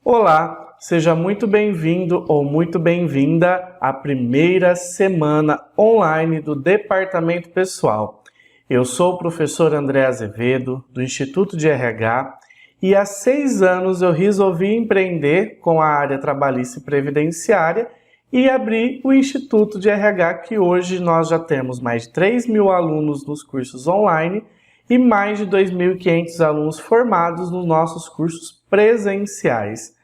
Olá, seja muito bem-vindo ou muito bem-vinda à primeira semana online do Departamento Pessoal. Eu sou o professor André Azevedo, do Instituto de RH, e há 6 anos eu resolvi empreender com a área trabalhista e previdenciária e abri o Instituto de RH, que hoje nós já temos mais de 3.000 alunos nos cursos online e mais de 2.500 alunos formados nos nossos cursos presenciais.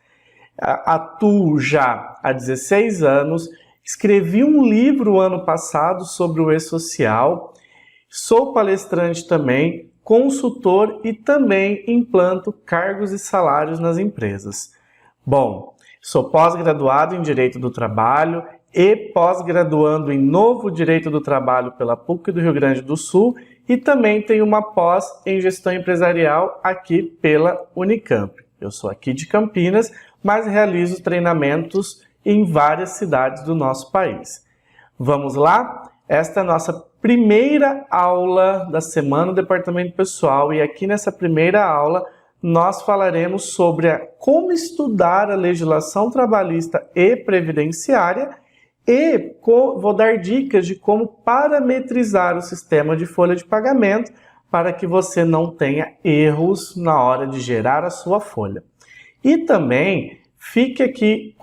Atuo já há 16 anos, escrevi um livro ano passado sobre o e-social, sou palestrante também, consultor e também implanto cargos e salários nas empresas. Bom, sou pós-graduado em Direito do Trabalho e pós-graduando em Novo Direito do Trabalho pela PUC do Rio Grande do Sul e também tenho uma pós em Gestão Empresarial aqui pela Unicamp. Eu sou aqui de Campinas, mas realizo treinamentos em várias cidades do nosso país. Vamos lá? Esta é a nossa primeira aula da semana do Departamento Pessoal e aqui nessa primeira aula nós falaremos sobre como estudar a legislação trabalhista e previdenciária e vou dar dicas de como parametrizar o sistema de folha de pagamento para que você não tenha erros na hora de gerar a sua folha. E também fique aqui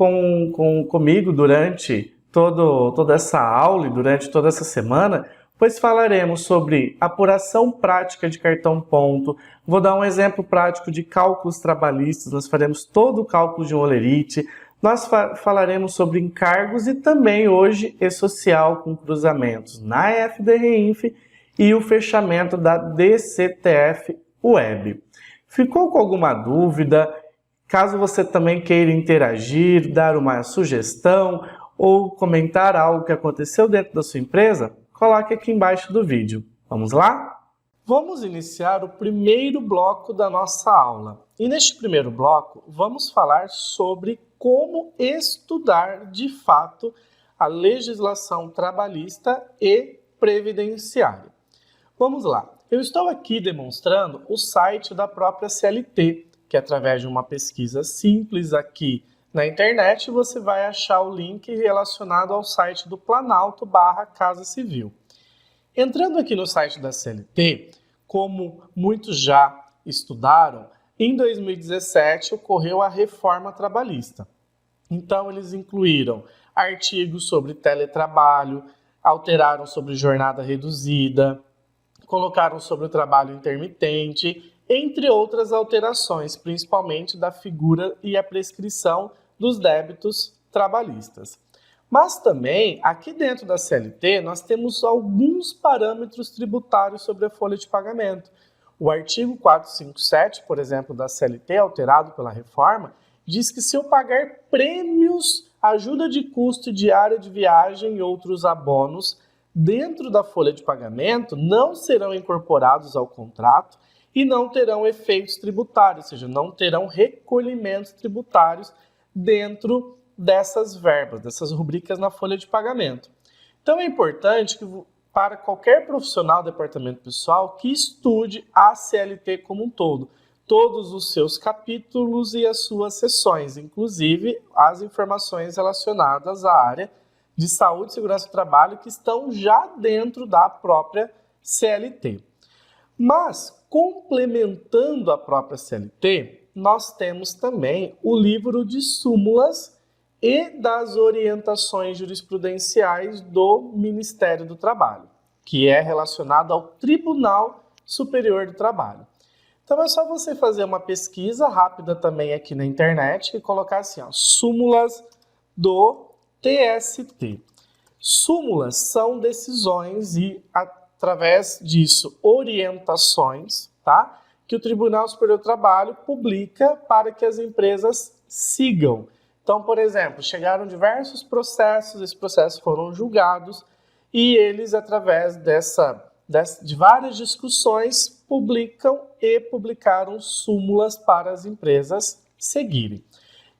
comigo durante toda essa aula e durante toda essa semana, pois falaremos sobre apuração prática de cartão ponto, vou dar um exemplo prático de cálculos trabalhistas, nós faremos todo o cálculo de um holerite, nós falaremos sobre encargos e também hoje e-social com cruzamentos na FDRINF e o fechamento da DCTF Web. Ficou com alguma dúvida? Caso você também queira interagir, dar uma sugestão ou comentar algo que aconteceu dentro da sua empresa, coloque aqui embaixo do vídeo. Vamos lá? Vamos iniciar o primeiro bloco da nossa aula. E neste primeiro bloco, vamos falar sobre como estudar de fato a legislação trabalhista e previdenciária. Vamos lá. Eu estou aqui demonstrando o site da própria CLT, que através de uma pesquisa simples aqui na internet, você vai achar o link relacionado ao site do Planalto/Casa Civil. Entrando aqui no site da CLT, como muitos já estudaram, em 2017 ocorreu a reforma trabalhista. Então, eles incluíram artigos sobre teletrabalho, alteraram sobre jornada reduzida, colocaram sobre o trabalho intermitente, entre outras alterações, principalmente da figura e a prescrição dos débitos trabalhistas. Mas também, aqui dentro da CLT, nós temos alguns parâmetros tributários sobre a folha de pagamento. O artigo 457, por exemplo, da CLT, alterado pela reforma, diz que se eu pagar prêmios, ajuda de custo, diária de viagem e outros abonos dentro da folha de pagamento, não serão incorporados ao contrato e não terão efeitos tributários, ou seja, não terão recolhimentos tributários dentro dessas verbas, dessas rubricas na folha de pagamento. Então é importante que para qualquer profissional do departamento pessoal que estude a CLT como um todo, todos os seus capítulos e as suas seções, inclusive as informações relacionadas à área de saúde e segurança do trabalho que estão já dentro da própria CLT. Mas, complementando a própria CLT, nós temos também o livro de súmulas e das orientações jurisprudenciais do Ministério do Trabalho, que é relacionado ao Tribunal Superior do Trabalho. Então é só você fazer uma pesquisa rápida também aqui na internet e colocar assim, súmulas do TST. Súmulas são decisões e, através disso, orientações, tá? Que o Tribunal Superior do Trabalho publica para que as empresas sigam. Então, por exemplo, chegaram diversos processos, esses processos foram julgados e eles, através de várias discussões, publicaram súmulas para as empresas seguirem.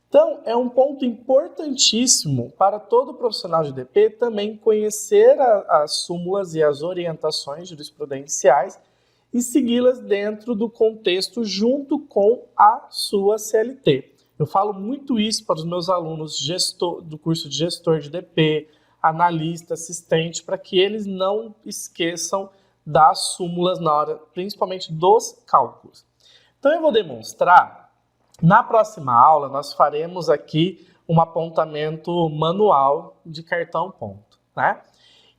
Então, é um ponto importantíssimo para todo profissional de DP também conhecer as súmulas e as orientações jurisprudenciais e segui-las dentro do contexto junto com a sua CLT. Eu falo muito isso para os meus alunos do curso de gestor de DP, analista, assistente, para que eles não esqueçam das súmulas na hora, principalmente dos cálculos. Então eu vou demonstrar, na próxima aula nós faremos aqui um apontamento manual de cartão ponto, né?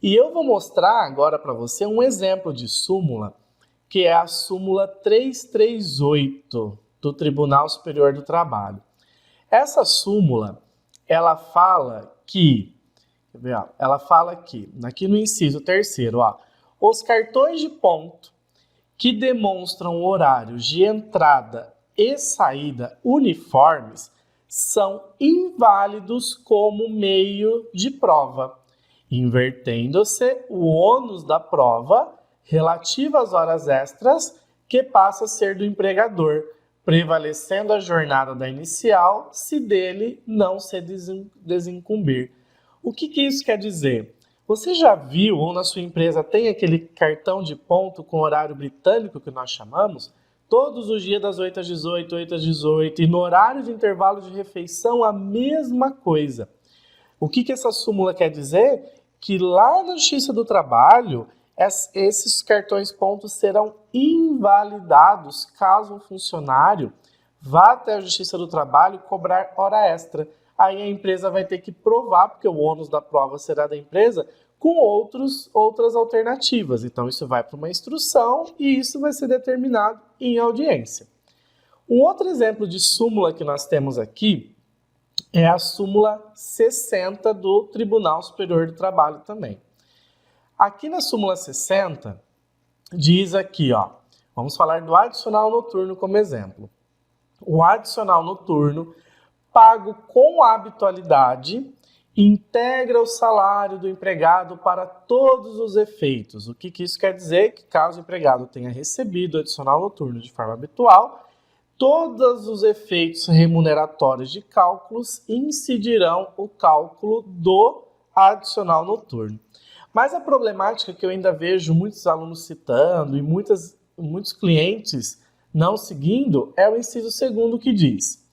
E eu vou mostrar agora para você um exemplo de súmula, que é a súmula 338 do Tribunal Superior do Trabalho. Essa súmula, ela fala que, aqui no inciso 3º, os cartões de ponto que demonstram horários de entrada e saída uniformes são inválidos como meio de prova, invertendo-se o ônus da prova relativo às horas extras, que passa a ser do empregador, prevalecendo a jornada da inicial, se dele não se desincumbir. O que isso quer dizer? Você já viu, ou na sua empresa tem aquele cartão de ponto com horário britânico que nós chamamos? Todos os dias das 8 às 18, 8 às 18, e no horário de intervalo de refeição a mesma coisa. O que essa súmula quer dizer? Que lá na Justiça do Trabalho, esses cartões pontos serão invalidados caso um funcionário vá até a Justiça do Trabalho cobrar hora extra. Aí a empresa vai ter que provar, porque o ônus da prova será da empresa, com outras alternativas. Então isso vai para uma instrução e isso vai ser determinado em audiência. Um outro exemplo de súmula que nós temos aqui é a súmula 60 do Tribunal Superior do Trabalho também. Aqui na súmula 60, diz aqui, vamos falar do adicional noturno como exemplo. O adicional noturno, pago com habitualidade, integra o salário do empregado para todos os efeitos. O que isso quer dizer? Que caso o empregado tenha recebido o adicional noturno de forma habitual, todos os efeitos remuneratórios de cálculos incidirão o cálculo do adicional noturno. Mas a problemática que eu ainda vejo muitos alunos citando e muitos clientes não seguindo é o inciso 2º que diz: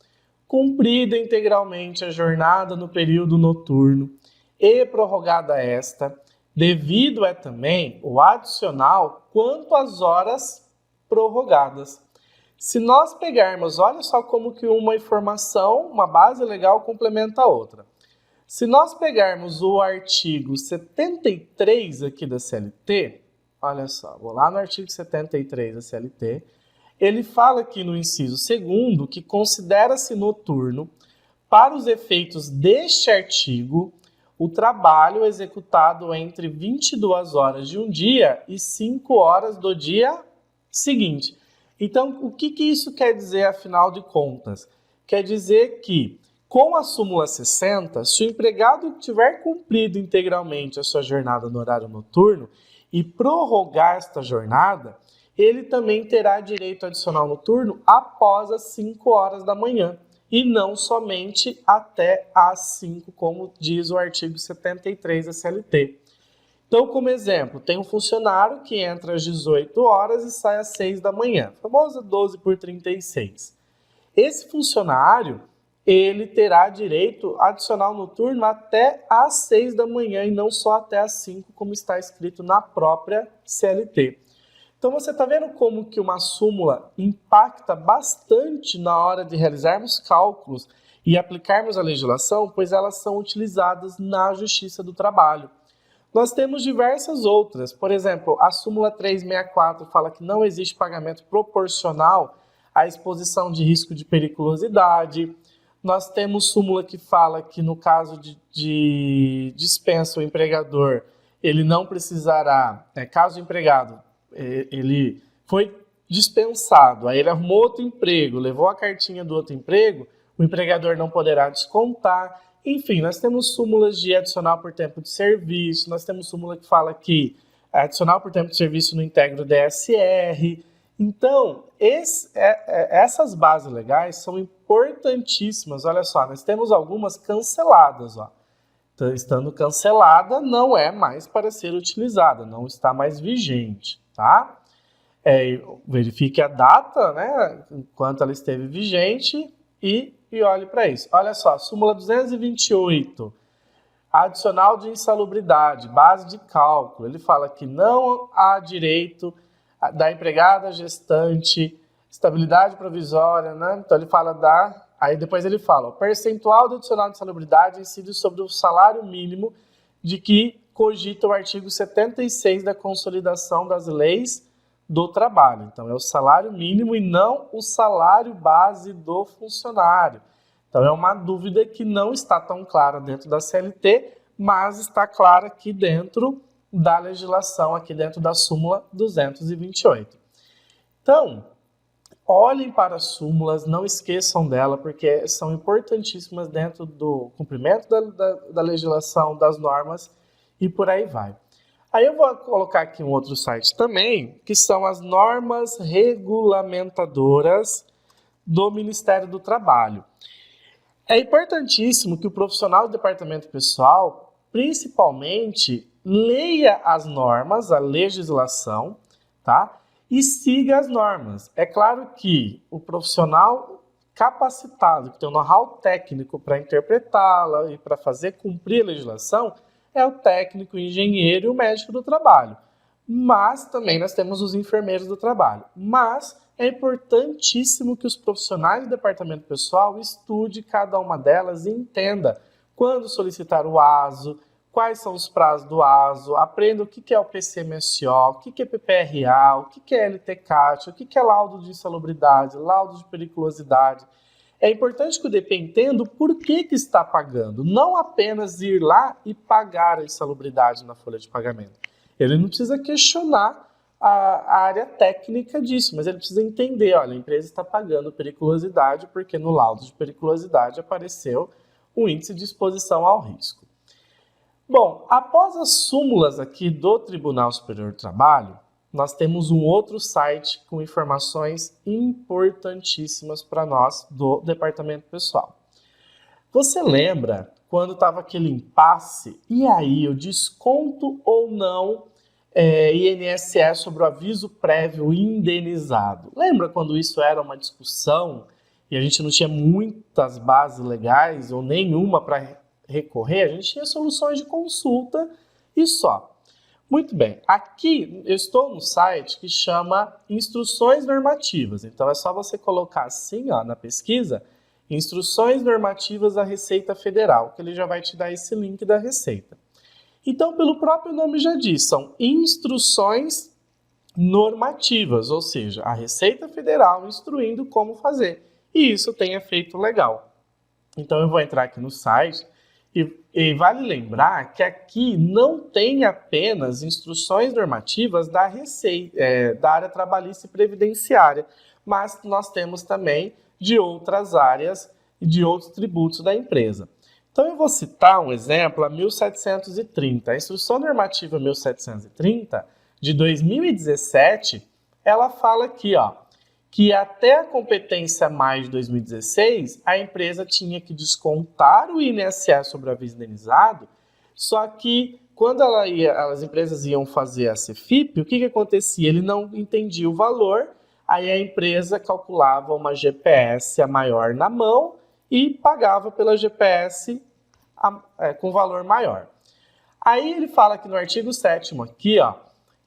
cumprida integralmente a jornada no período noturno e prorrogada esta, devido é também o adicional quanto às horas prorrogadas. Se nós pegarmos, olha só como que uma informação, uma base legal complementa a outra. Se nós pegarmos o artigo 73 aqui da CLT, olha só, vou lá no artigo 73 da CLT, ele fala aqui no inciso 2º que considera-se noturno, para os efeitos deste artigo, o trabalho executado entre 22 horas de um dia e 5 horas do dia seguinte. Então, o que isso quer dizer, afinal de contas? Quer dizer que, com a súmula 60, se o empregado tiver cumprido integralmente a sua jornada no horário noturno e prorrogar esta jornada, ele também terá direito adicional noturno após as 5 horas da manhã e não somente até às 5, como diz o artigo 73 da CLT. Então, como exemplo, tem um funcionário que entra às 18 horas e sai às 6 da manhã, famosa 12 por 36. Esse funcionário, ele terá direito adicional noturno até às 6 da manhã e não só até às 5, como está escrito na própria CLT. Então você está vendo como que uma súmula impacta bastante na hora de realizarmos cálculos e aplicarmos a legislação, pois elas são utilizadas na Justiça do Trabalho. Nós temos diversas outras, por exemplo, a súmula 364 fala que não existe pagamento proporcional à exposição de risco de periculosidade. Nós temos súmula que fala que no caso de dispensa o empregador, ele não precisará, caso o empregado ele foi dispensado, aí ele arrumou outro emprego, levou a cartinha do outro emprego, o empregador não poderá descontar. Enfim, nós temos súmulas de adicional por tempo de serviço, nós temos súmula que fala que adicional por tempo de serviço não integra o DSR. Então, essas bases legais são importantíssimas. Olha só, nós temos algumas canceladas. Então, estando cancelada, não é mais para ser utilizada, não está mais vigente, tá? Verifique a data, né, enquanto ela esteve vigente e e olhe para isso. Olha só, súmula 228, adicional de insalubridade, base de cálculo. Ele fala que não há direito da empregada gestante, estabilidade provisória, né? Então ele fala aí depois ele fala, o percentual do adicional de insalubridade incide sobre o salário mínimo de que cogita o artigo 76 da Consolidação das Leis do Trabalho. Então é o salário mínimo e não o salário base do funcionário. Então é uma dúvida que não está tão clara dentro da CLT, mas está clara aqui dentro da legislação, aqui dentro da súmula 228. Então, olhem para as súmulas, não esqueçam dela, porque são importantíssimas dentro do cumprimento da legislação, das normas e por aí vai. Aí eu vou colocar aqui um outro site também, que são as normas regulamentadoras do Ministério do Trabalho. É importantíssimo que o profissional do departamento pessoal, principalmente, leia as normas, a legislação, tá? E siga as normas. É claro que o profissional capacitado, que tem um know-how técnico para interpretá-la e para fazer cumprir a legislação, é o técnico, o engenheiro e o médico do trabalho. Mas também nós temos os enfermeiros do trabalho. Mas é importantíssimo que os profissionais do departamento pessoal estude cada uma delas e entenda quando solicitar o ASO, quais são os prazos do ASO, aprenda o que é o PCMSO, o que é PPRA, o que é LTCAT, o que é laudo de insalubridade, laudo de periculosidade. É importante que o DP entenda o porquê que está pagando, não apenas ir lá e pagar a insalubridade na folha de pagamento. Ele não precisa questionar a área técnica disso, mas ele precisa entender, olha, a empresa está pagando periculosidade porque no laudo de periculosidade apareceu o índice de exposição ao risco. Bom, após as súmulas aqui do Tribunal Superior do Trabalho, nós temos um outro site com informações importantíssimas para nós do Departamento Pessoal. Você lembra quando estava aquele impasse, e aí eu desconto ou não INSS sobre o aviso prévio indenizado? Lembra quando isso era uma discussão e a gente não tinha muitas bases legais ou nenhuma para recorrer? A gente tinha soluções de consulta e só. Muito bem, aqui eu estou no site que chama Instruções Normativas. Então é só você colocar assim, ó, na pesquisa, Instruções Normativas da Receita Federal, que ele já vai te dar esse link da Receita. Então, pelo próprio nome já diz, são instruções normativas, ou seja, a Receita Federal instruindo como fazer. E isso tem efeito legal. Então eu vou entrar aqui no site e vale lembrar que aqui não tem apenas instruções normativas da Receita, da área trabalhista e previdenciária, mas nós temos também de outras áreas e de outros tributos da empresa. Então eu vou citar um exemplo, a 1730. A Instrução Normativa 1730, de 2017, ela fala aqui, ó, que até a competência mais de 2016, a empresa tinha que descontar o INSS sobre o aviso indenizado, só que quando as empresas iam fazer a CFIP, o que acontecia? Ele não entendia o valor, aí a empresa calculava uma GPS a maior na mão e pagava pela GPS com valor maior. Aí ele fala aqui no artigo 7º, aqui, ó,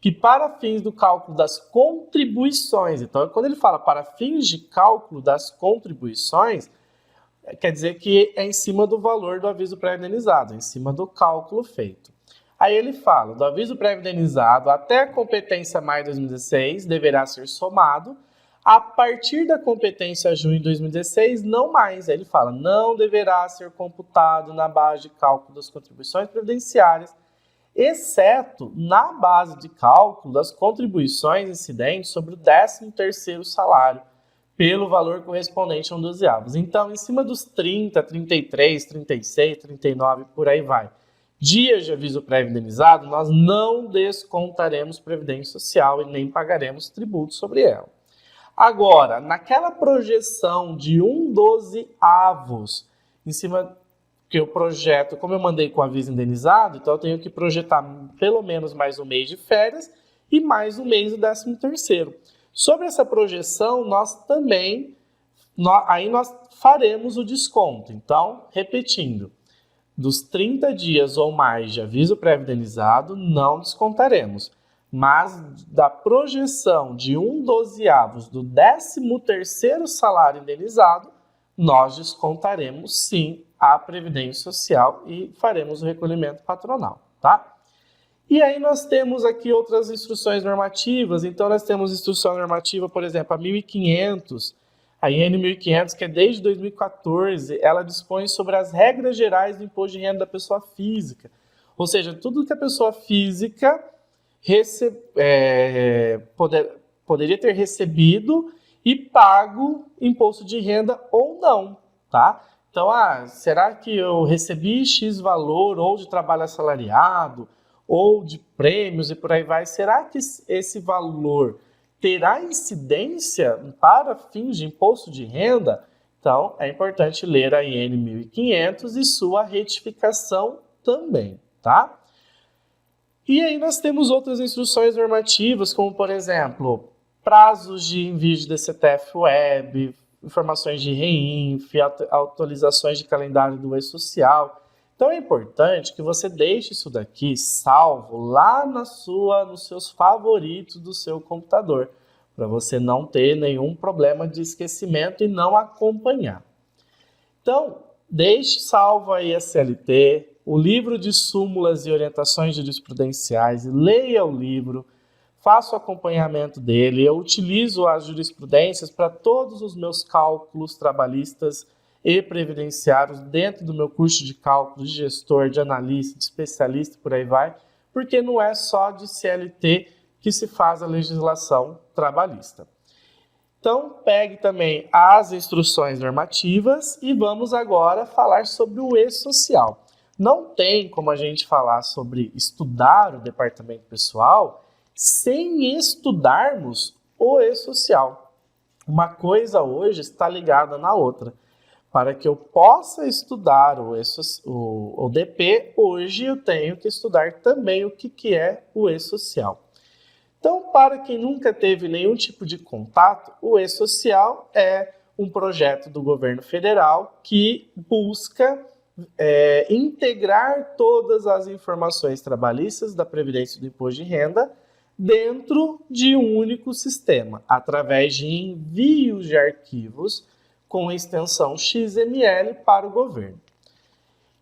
que para fins do cálculo das contribuições, então quando ele fala para fins de cálculo das contribuições, quer dizer que é em cima do valor do aviso pré-indenizado, em cima do cálculo feito. Aí ele fala, do aviso pré-indenizado até a competência maio de 2016 deverá ser somado, a partir da competência junho de 2016, não mais. Aí ele fala, não deverá ser computado na base de cálculo das contribuições previdenciárias, exceto na base de cálculo das contribuições incidentes sobre o 13º salário, pelo valor correspondente a um dozeavos. Então, em cima dos 30, 33, 36, 39, por aí vai, dias de aviso prévio indenizado, nós não descontaremos previdência social e nem pagaremos tributo sobre ela. Agora, naquela projeção de 1/12avos, em cima que eu projeto, como eu mandei com aviso indenizado, então eu tenho que projetar pelo menos mais um mês de férias e mais um mês do 13º. Sobre essa projeção, nós também Aí nós faremos o desconto. Então, repetindo, dos 30 dias ou mais de aviso prévio indenizado, não descontaremos. Mas da projeção de 1/12 do 13º salário indenizado, nós descontaremos sim a Previdência Social e faremos o recolhimento patronal, tá? E aí nós temos aqui outras instruções normativas. Então nós temos instrução normativa, por exemplo, a 1500, a IN 1500, que é desde 2014, ela dispõe sobre as regras gerais do imposto de renda da pessoa física. Ou seja, tudo que a pessoa física poderia ter recebido e pago imposto de renda ou não, tá? Então, será que eu recebi X valor ou de trabalho assalariado ou de prêmios e por aí vai? Será que esse valor terá incidência para fins de imposto de renda? Então, é importante ler a IN 1500 e sua retificação também, tá? E aí nós temos outras instruções normativas, como, por exemplo, prazos de envio de DCTF Web, informações de REINF, atualizações de calendário do E-Social. Então é importante que você deixe isso daqui salvo lá nos seus favoritos do seu computador, para você não ter nenhum problema de esquecimento e não acompanhar. Então, deixe salvo aí a CLT, o livro de súmulas e orientações jurisprudenciais, leia o livro, faça o acompanhamento dele. Eu utilizo as jurisprudências para todos os meus cálculos trabalhistas e previdenciários dentro do meu curso de cálculo de gestor, de analista, de especialista, por aí vai, porque não é só de CLT que se faz a legislação trabalhista. Então, pegue também as instruções normativas e vamos agora falar sobre o E-Social. Não tem como a gente falar sobre estudar o departamento pessoal sem estudarmos o E-Social. Uma coisa hoje está ligada na outra. Para que eu possa estudar o DP, hoje eu tenho que estudar também o que é o E-Social. Então, para quem nunca teve nenhum tipo de contato, o E-Social é um projeto do governo federal que busca integrar todas as informações trabalhistas da Previdência e do Imposto de Renda dentro de um único sistema, através de envios de arquivos com extensão XML para o governo.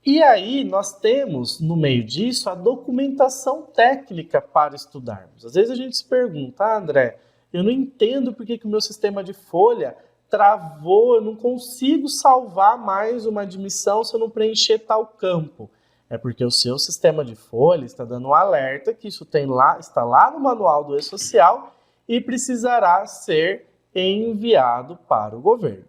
E aí nós temos, no meio disso, a documentação técnica para estudarmos. Às vezes a gente se pergunta, André, eu não entendo por que o meu sistema de folha travou, eu não consigo salvar mais uma admissão se eu não preencher tal campo. É porque o seu sistema de folha está dando um alerta que isso está lá no manual do E-Social e precisará ser enviado para o governo.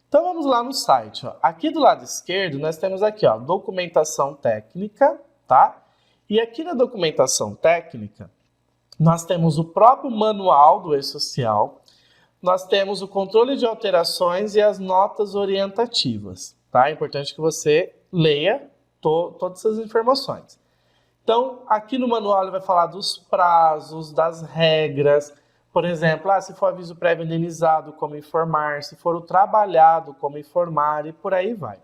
Então vamos lá no site. Aqui do lado esquerdo nós temos aqui, documentação técnica, tá? E aqui na documentação técnica nós temos o próprio manual do E-Social, nós temos o controle de alterações e as notas orientativas, tá? É importante que você leia todas essas informações. Então, aqui no manual ele vai falar dos prazos, das regras. Por exemplo, se for aviso prévio indenizado, como informar, se for o trabalhado, como informar e por aí vai.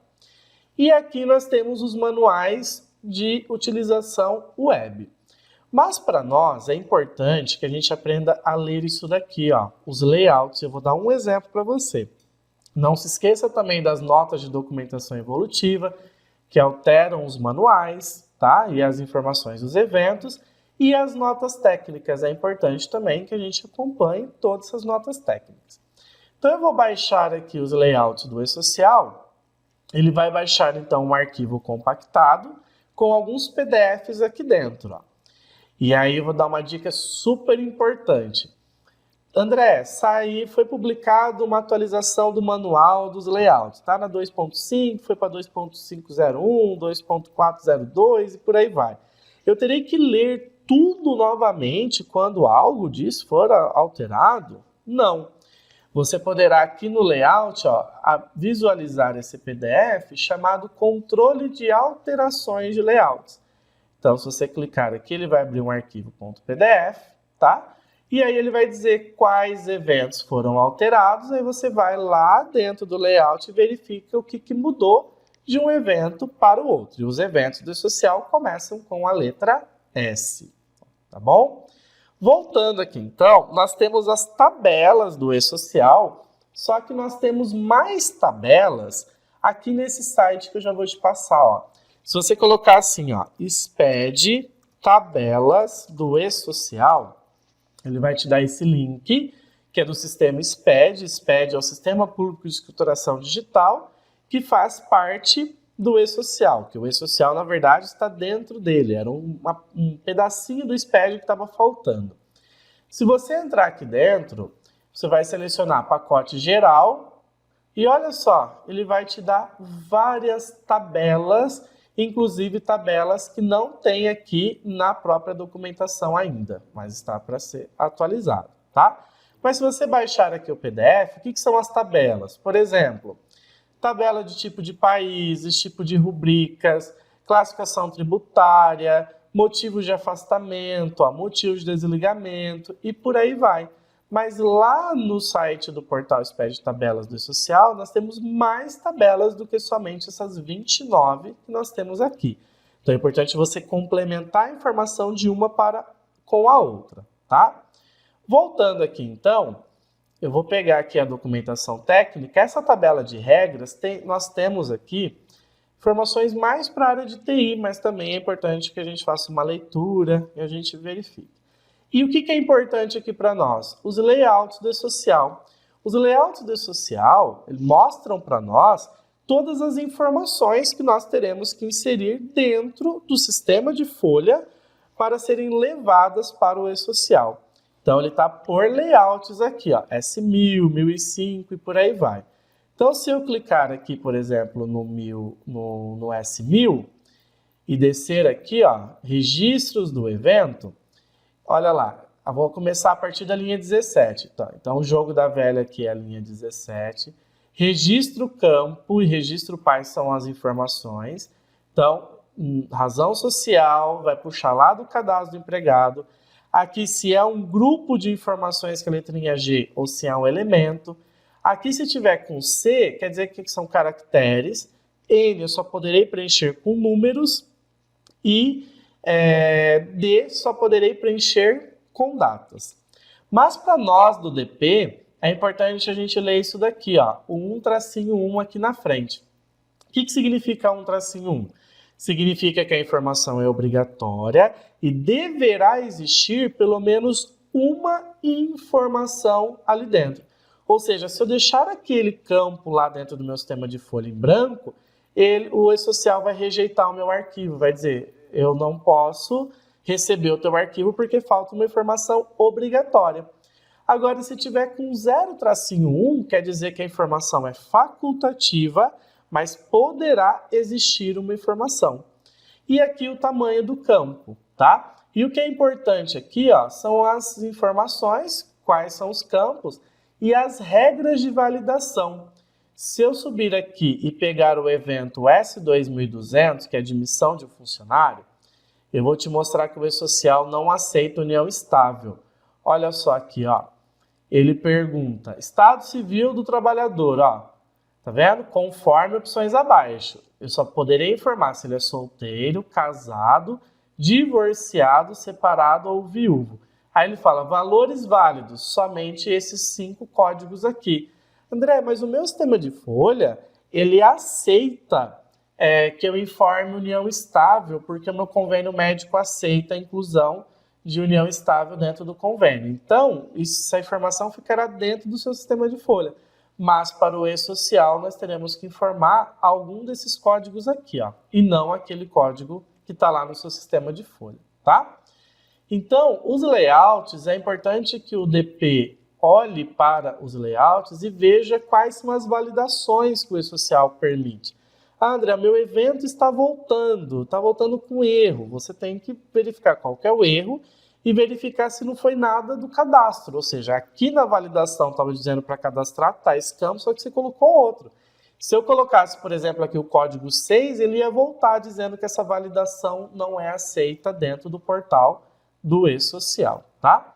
E aqui nós temos os manuais de utilização web. Mas para nós é importante que a gente aprenda a ler isso daqui, os layouts. Eu vou dar um exemplo para você. Não se esqueça também das notas de documentação evolutiva, que alteram os manuais, tá? E as informações dos eventos. E as notas técnicas, é importante também que a gente acompanhe todas essas notas técnicas. Então eu vou baixar aqui os layouts do E-Social, ele vai baixar então um arquivo compactado com alguns PDFs aqui dentro. E aí eu vou dar uma dica super importante. André, foi publicado uma atualização do manual dos layouts, tá? Na 2.5, foi para 2.501, 2.402 e por aí vai. Eu terei que ler tudo novamente quando algo disso for alterado? Não. Você poderá aqui no layout visualizar esse PDF chamado controle de alterações de layouts. Então, se você clicar aqui, ele vai abrir um arquivo .pdf, tá? E aí ele vai dizer quais eventos foram alterados, aí você vai lá dentro do layout e verifica o que mudou de um evento para o outro. E os eventos do e-social começam com a letra S, tá bom? Voltando aqui então, nós temos as tabelas do e-social, só que nós temos mais tabelas aqui nesse site que eu já vou te passar, ó. Se você colocar assim, ó, SPED tabelas do e-social, ele vai te dar esse link, que é do sistema SPED. SPED é o Sistema Público de Escrituração Digital, que faz parte do e-social, que o e-social, na verdade, está dentro dele. Era um pedacinho do SPED que estava faltando. Se você entrar aqui dentro, você vai selecionar pacote geral e olha só, ele vai te dar várias tabelas, inclusive tabelas que não tem aqui na própria documentação ainda, mas está para ser atualizado, tá? Mas se você baixar aqui o PDF, o que são as tabelas? Por exemplo, tabela de tipo de países, tipo de rubricas, classificação tributária, motivos de afastamento, motivos de desligamento e por aí vai. Mas lá no site do portal SPED Tabelas do e-social, nós temos mais tabelas do que somente essas 29 que nós temos aqui. Então é importante você complementar a informação de uma com a outra, tá? Voltando aqui então, eu vou pegar aqui a documentação técnica. Essa tabela de regras, nós temos aqui informações mais para a área de TI, mas também é importante que a gente faça uma leitura e a gente verifique. E o que é importante aqui para nós? Os layouts do e-social. Os layouts do e-social mostram para nós todas as informações que nós teremos que inserir dentro do sistema de folha para serem levadas para o e-social. Então, ele está por layouts aqui, ó, S1000, 1005 e por aí vai. Então, se eu clicar aqui, por exemplo, no S1000 e descer aqui, ó, registros do evento, olha lá, eu vou começar a partir da linha 17. Tá? Então, o jogo da velha aqui é a linha 17. Registro campo e registro pai são as informações. Então, razão social, vai puxar lá do cadastro do empregado. Aqui, se é um grupo de informações que é a letrinha G ou se é um elemento. Aqui, se tiver com C, quer dizer que são caracteres. N, eu só poderei preencher com números. E D, só poderei preencher com datas. Mas para nós do DP, é importante a gente ler isso daqui, ó, o 1-1 aqui na frente. O que significa 1-1? Significa que a informação é obrigatória e deverá existir pelo menos uma informação ali dentro. Ou seja, se eu deixar aquele campo lá dentro do meu sistema de folha em branco, o e-social vai rejeitar o meu arquivo, vai dizer, eu não posso receber o teu arquivo porque falta uma informação obrigatória. Agora, se tiver com 0-1, quer dizer que a informação é facultativa, mas poderá existir uma informação. E aqui o tamanho do campo, tá? E o que é importante aqui, ó, são as informações, quais são os campos e as regras de validação. Se eu subir aqui e pegar o evento S2200, que é admissão de um funcionário, eu vou te mostrar que o e-social não aceita união estável. Olha só aqui, ó. Ele pergunta, estado civil do trabalhador, ó. Tá vendo? Conforme opções abaixo. Eu só poderei informar se ele é solteiro, casado, divorciado, separado ou viúvo. Aí ele fala, valores válidos, somente esses 5 códigos aqui. André, mas o meu sistema de folha, ele aceita que eu informe união estável, porque o meu convênio médico aceita a inclusão de união estável dentro do convênio. Então, essa informação ficará dentro do seu sistema de folha. Mas para o e-social, nós teremos que informar algum desses códigos aqui, ó, e não aquele código que está lá no seu sistema de folha, tá? Então, os layouts, é importante que o DP olhe para os layouts e veja quais são as validações que o e-social permite. Ah, André, meu evento está voltando com erro. Você tem que verificar qual que é o erro e verificar se não foi nada do cadastro. Ou seja, aqui na validação estava dizendo para cadastrar tais campos, só que você colocou outro. Se eu colocasse, por exemplo, aqui o código 6, ele ia voltar dizendo que essa validação não é aceita dentro do portal do e-social, tá?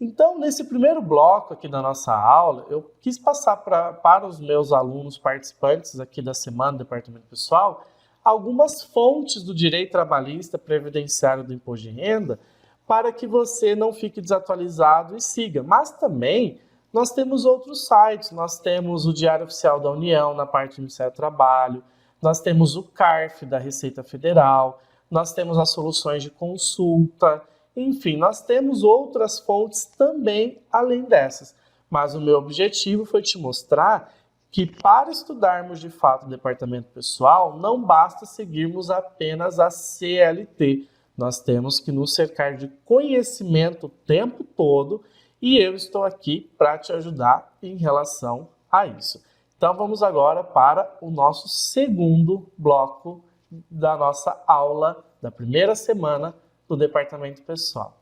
Então, nesse primeiro bloco aqui da nossa aula, eu quis passar para os meus alunos participantes aqui da semana do Departamento Pessoal algumas fontes do direito trabalhista previdenciário do imposto de renda para que você não fique desatualizado e siga. Mas também nós temos outros sites, nós temos o Diário Oficial da União na parte do Ministério do Trabalho, nós temos o CARF da Receita Federal, nós temos as soluções de consulta, enfim, nós temos outras fontes também além dessas. Mas o meu objetivo foi te mostrar que para estudarmos de fato o departamento pessoal, não basta seguirmos apenas a CLT. Nós temos que nos cercar de conhecimento o tempo todo e eu estou aqui para te ajudar em relação a isso. Então vamos agora para o nosso segundo bloco da nossa aula da primeira semana do Departamento Pessoal.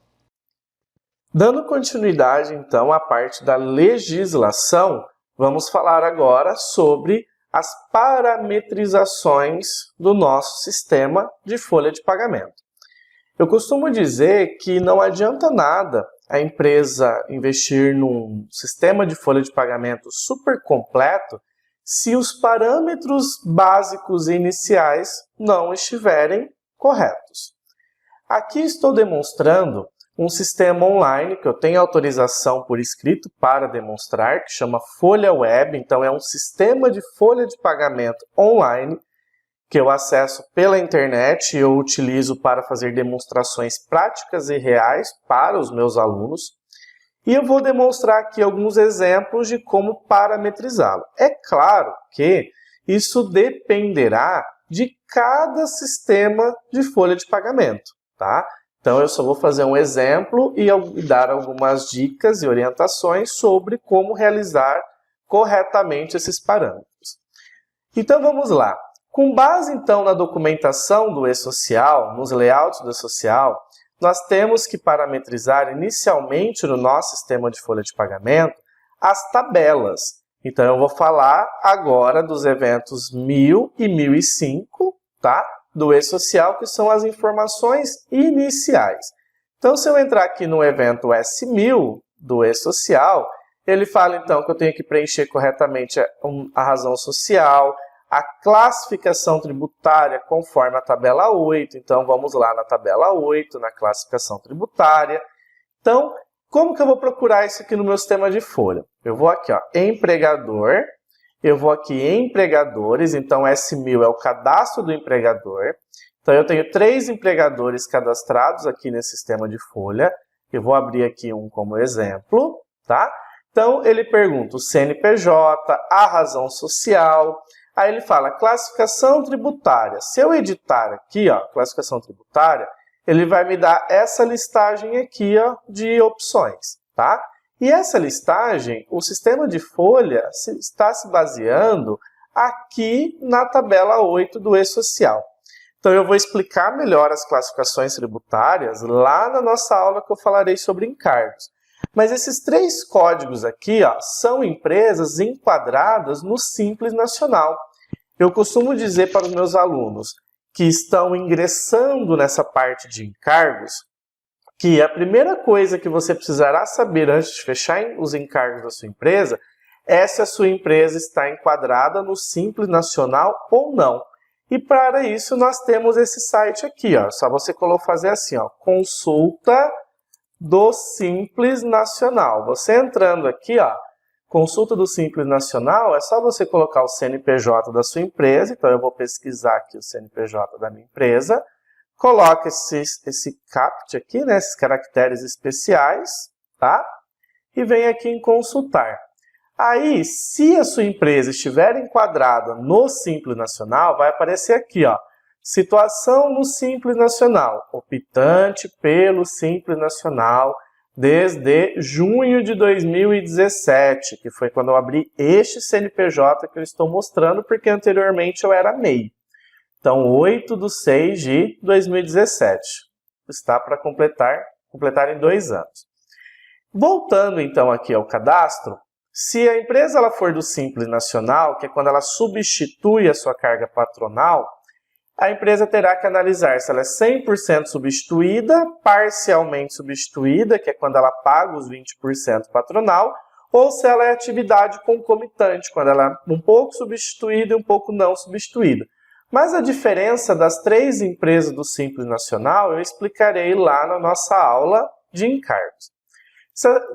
Dando continuidade, então, à parte da legislação, vamos falar agora sobre as parametrizações do nosso sistema de folha de pagamento. Eu costumo dizer que não adianta nada a empresa investir num sistema de folha de pagamento super completo se os parâmetros básicos e iniciais não estiverem corretos. Aqui estou demonstrando um sistema online que eu tenho autorização por escrito para demonstrar, que chama Folha Web. Então, é um sistema de folha de pagamento online que eu acesso pela internet e eu utilizo para fazer demonstrações práticas e reais para os meus alunos. E eu vou demonstrar aqui alguns exemplos de como parametrizá-lo. É claro que isso dependerá de cada sistema de folha de pagamento, tá? Então, eu só vou fazer um exemplo e dar algumas dicas e orientações sobre como realizar corretamente esses parâmetros. Então, vamos lá. Com base, então, na documentação do e-social, nos layouts do e-social, nós temos que parametrizar inicialmente no nosso sistema de folha de pagamento as tabelas. Então, eu vou falar agora dos eventos 1000 e 1005, tá? Do e-social, que são as informações iniciais. Então, se eu entrar aqui no evento S1000 do e-social, ele fala então que eu tenho que preencher corretamente a razão social, a classificação tributária conforme a tabela 8. Então, vamos lá na tabela 8, na classificação tributária. Então, como que eu vou procurar isso aqui no meu sistema de folha? Eu vou aqui, ó, empregador. Eu vou aqui em empregadores, então S1000 é o cadastro do empregador. Então, eu tenho 3 empregadores cadastrados aqui nesse sistema de folha. Eu vou abrir aqui um como exemplo, tá? Então, ele pergunta o CNPJ, a razão social. Aí ele fala classificação tributária. Se eu editar aqui, ó, classificação tributária, ele vai me dar essa listagem aqui, ó, de opções, tá? E essa listagem, o sistema de folha está se baseando aqui na tabela 8 do e-social. Então, eu vou explicar melhor as classificações tributárias lá na nossa aula que eu falarei sobre encargos. Mas esses 3 códigos aqui, ó, são empresas enquadradas no Simples Nacional. Eu costumo dizer para os meus alunos que estão ingressando nessa parte de encargos que a primeira coisa que você precisará saber antes de fechar os encargos da sua empresa é se a sua empresa está enquadrada no Simples Nacional ou não. E para isso nós temos esse site aqui, ó. Só você fazer assim, ó, consulta do Simples Nacional. Você entrando aqui, ó, consulta do Simples Nacional, é só você colocar o CNPJ da sua empresa. Então eu vou pesquisar aqui o CNPJ da minha empresa. Coloca esse CAPT aqui, né, esses caracteres especiais, tá? E vem aqui em consultar. Aí, se a sua empresa estiver enquadrada no Simples Nacional, vai aparecer aqui, ó, situação no Simples Nacional, optante pelo Simples Nacional desde junho de 2017, que foi quando eu abri este CNPJ que eu estou mostrando, porque anteriormente eu era MEI. Então, 8/6/2017. Está para completar em 2 anos. Voltando, então, aqui ao cadastro, se a empresa ela for do Simples Nacional, que é quando ela substitui a sua carga patronal, a empresa terá que analisar se ela é 100% substituída, parcialmente substituída, que é quando ela paga os 20% patronal, ou se ela é atividade concomitante, quando ela é um pouco substituída e um pouco não substituída. Mas a diferença das 3 empresas do Simples Nacional eu explicarei lá na nossa aula de encargos.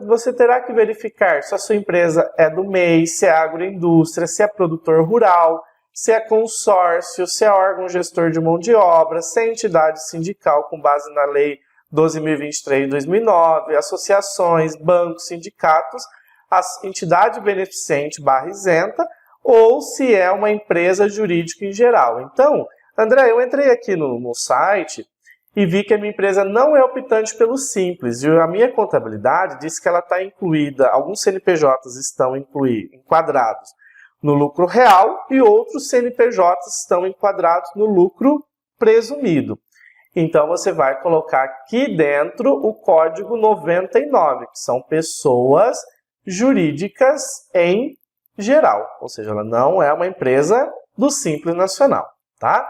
Você terá que verificar se a sua empresa é do MEI, se é agroindústria, se é produtor rural, se é consórcio, se é órgão gestor de mão de obra, se é entidade sindical com base na Lei 12.023 de 2009, associações, bancos, sindicatos, a entidade beneficente / isenta, ou se é uma empresa jurídica em geral. Então, André, eu entrei aqui no site e vi que a minha empresa não é optante pelo Simples. E a minha contabilidade diz que ela está incluída, alguns CNPJs estão enquadrados no lucro real e outros CNPJs estão enquadrados no lucro presumido. Então, você vai colocar aqui dentro o código 99, que são pessoas jurídicas em geral, ou seja, ela não é uma empresa do Simples Nacional, tá?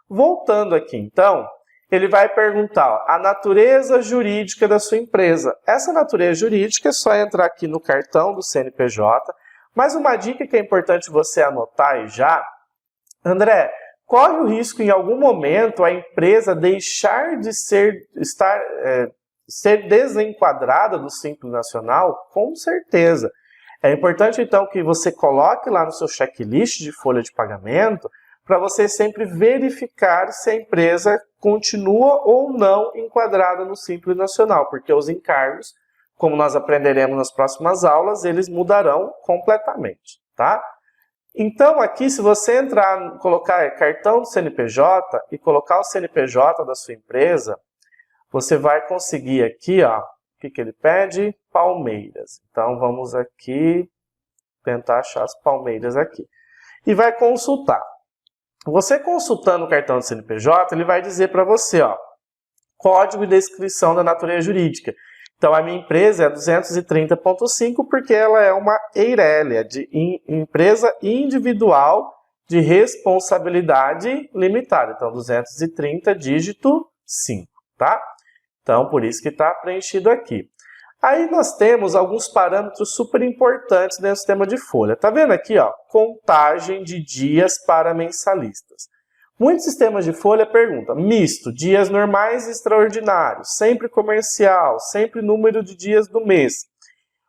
Voltando aqui, então, ele vai perguntar ó, a natureza jurídica da sua empresa. Essa natureza jurídica é só entrar aqui no cartão do CNPJ, mas uma dica que é importante você anotar aí já, André, corre o risco em algum momento a empresa deixar de ser desenquadrada do Simples Nacional? Com certeza. É importante, então, que você coloque lá no seu checklist de folha de pagamento para você sempre verificar se a empresa continua ou não enquadrada no Simples Nacional, porque os encargos, como nós aprenderemos nas próximas aulas, eles mudarão completamente, tá? Então, aqui, se você entrar, colocar cartão do CNPJ e colocar o CNPJ da sua empresa, você vai conseguir aqui, ó, o que ele pede? Palmeiras. Então, vamos aqui tentar achar as palmeiras aqui. E vai consultar. Você consultando o cartão do CNPJ, ele vai dizer para você, ó, código de descrição da natureza jurídica. Então, a minha empresa é 230.5 porque ela é uma EIRELI, de empresa individual de responsabilidade limitada. Então, 230, dígito 5, tá? Então, por isso que está preenchido aqui. Aí nós temos alguns parâmetros super importantes dentro do sistema de folha. Tá vendo aqui, ó, contagem de dias para mensalistas. Muitos sistemas de folha perguntam, misto, dias normais e extraordinários, sempre comercial, sempre número de dias do mês.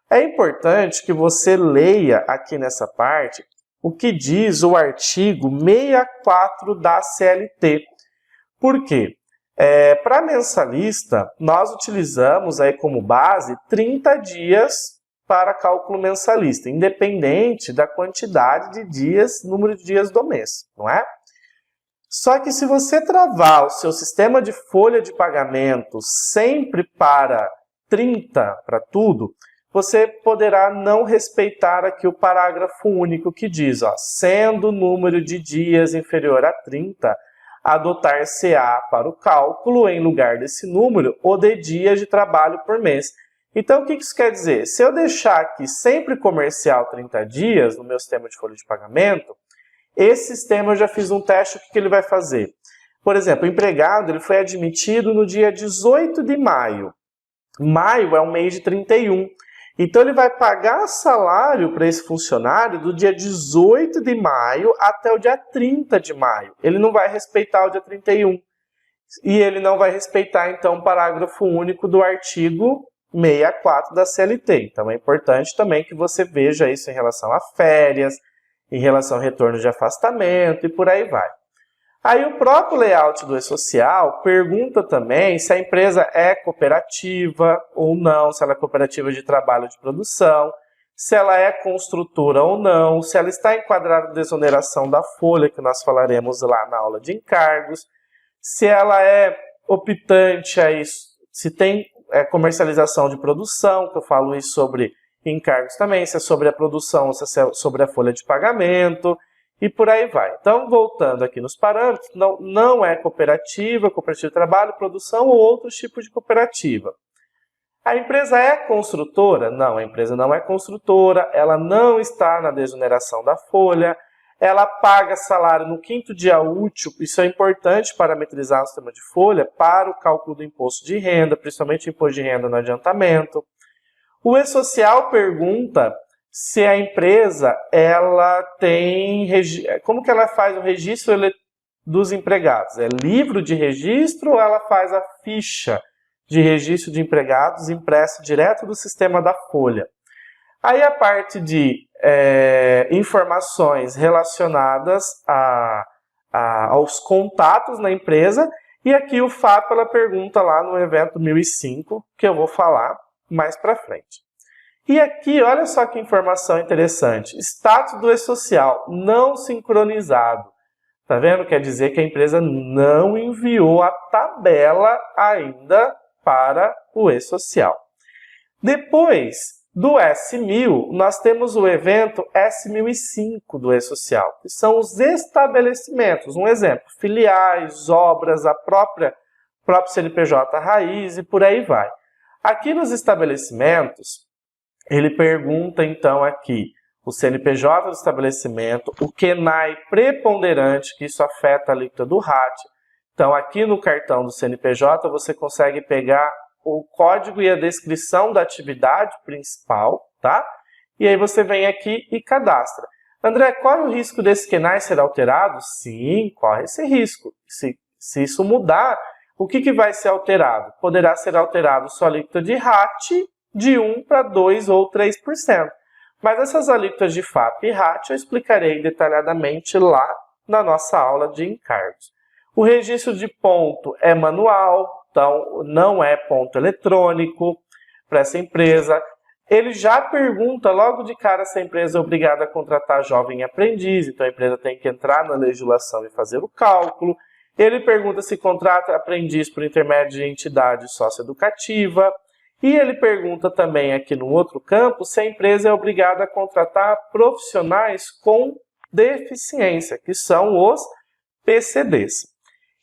É importante que você leia aqui nessa parte o que diz o artigo 64 da CLT. Por quê? Para mensalista, nós utilizamos aí como base 30 dias para cálculo mensalista, independente da quantidade de dias, número de dias do mês, não é? Só que se você travar o seu sistema de folha de pagamento sempre para 30, para tudo, você poderá não respeitar aqui o parágrafo único que diz, ó, sendo o número de dias inferior a 30, adotar-se-á para o cálculo, em lugar desse número, o de dias de trabalho por mês. Então, o que isso quer dizer? Se eu deixar aqui sempre comercial 30 dias no meu sistema de folha de pagamento, esse sistema eu já fiz um teste, o que ele vai fazer? Por exemplo, o empregado ele foi admitido no dia 18 de maio. Maio é um mês de 31. Então, ele vai pagar salário para esse funcionário do dia 18 de maio até o dia 30 de maio. Ele não vai respeitar o dia 31. E ele não vai respeitar, então, o parágrafo único do artigo 64 da CLT. Então, é importante também que você veja isso em relação a férias, em relação ao retorno de afastamento e por aí vai. Aí o próprio layout do E-Social pergunta também se a empresa é cooperativa ou não, se ela é cooperativa de trabalho de produção, se ela é construtora ou não, se ela está enquadrada na desoneração da folha, que nós falaremos lá na aula de encargos, se ela é optante, se tem comercialização de produção, que eu falo isso sobre encargos também, se é sobre a produção, se é sobre a folha de pagamento, e por aí vai. Então, voltando aqui nos parâmetros, não é cooperativa, cooperativa de trabalho, produção ou outros tipos de cooperativa. A empresa é construtora? Não, a empresa não é construtora, ela não está na desoneração da folha, ela paga salário no 5º dia útil, isso é importante parametrizar o sistema de folha para o cálculo do imposto de renda, principalmente o imposto de renda no adiantamento. O E-Social pergunta se a empresa ela tem, como que ela faz o registro dos empregados? É livro de registro ou ela faz a ficha de registro de empregados impressa direto do sistema da Folha? Aí a parte de informações relacionadas aos contatos na empresa, e aqui o FAP ela pergunta lá no evento 1005, que eu vou falar mais para frente. E aqui, olha só que informação interessante, status do E-Social não sincronizado. Tá vendo? Quer dizer que a empresa não enviou a tabela ainda para o E-Social. Depois do S1000, nós temos o evento S1005 do E-Social, que são os estabelecimentos. Um exemplo, filiais, obras, a próprio CNPJ raiz e por aí vai. Aqui nos estabelecimentos, ele pergunta então aqui o CNPJ do estabelecimento, o QNAI preponderante, que isso afeta a alíquota do RAT. Então, aqui no cartão do CNPJ, você consegue pegar o código e a descrição da atividade principal, tá? E aí você vem aqui e cadastra. André, corre o risco desse QNAI ser alterado? Sim, corre esse risco. Se isso mudar, o que vai ser alterado? Poderá ser alterado sua alíquota de RAT de 1 para 2 ou 3%. Mas essas alíquotas de FAP e RAT eu explicarei detalhadamente lá na nossa aula de encargos. O registro de ponto é manual, então não é ponto eletrônico para essa empresa. Ele já pergunta logo de cara se a empresa é obrigada a contratar jovem aprendiz, então a empresa tem que entrar na legislação e fazer o cálculo. Ele pergunta se contrata aprendiz por intermédio de entidade socioeducativa. E ele pergunta também aqui no outro campo se a empresa é obrigada a contratar profissionais com deficiência, que são os PCDs.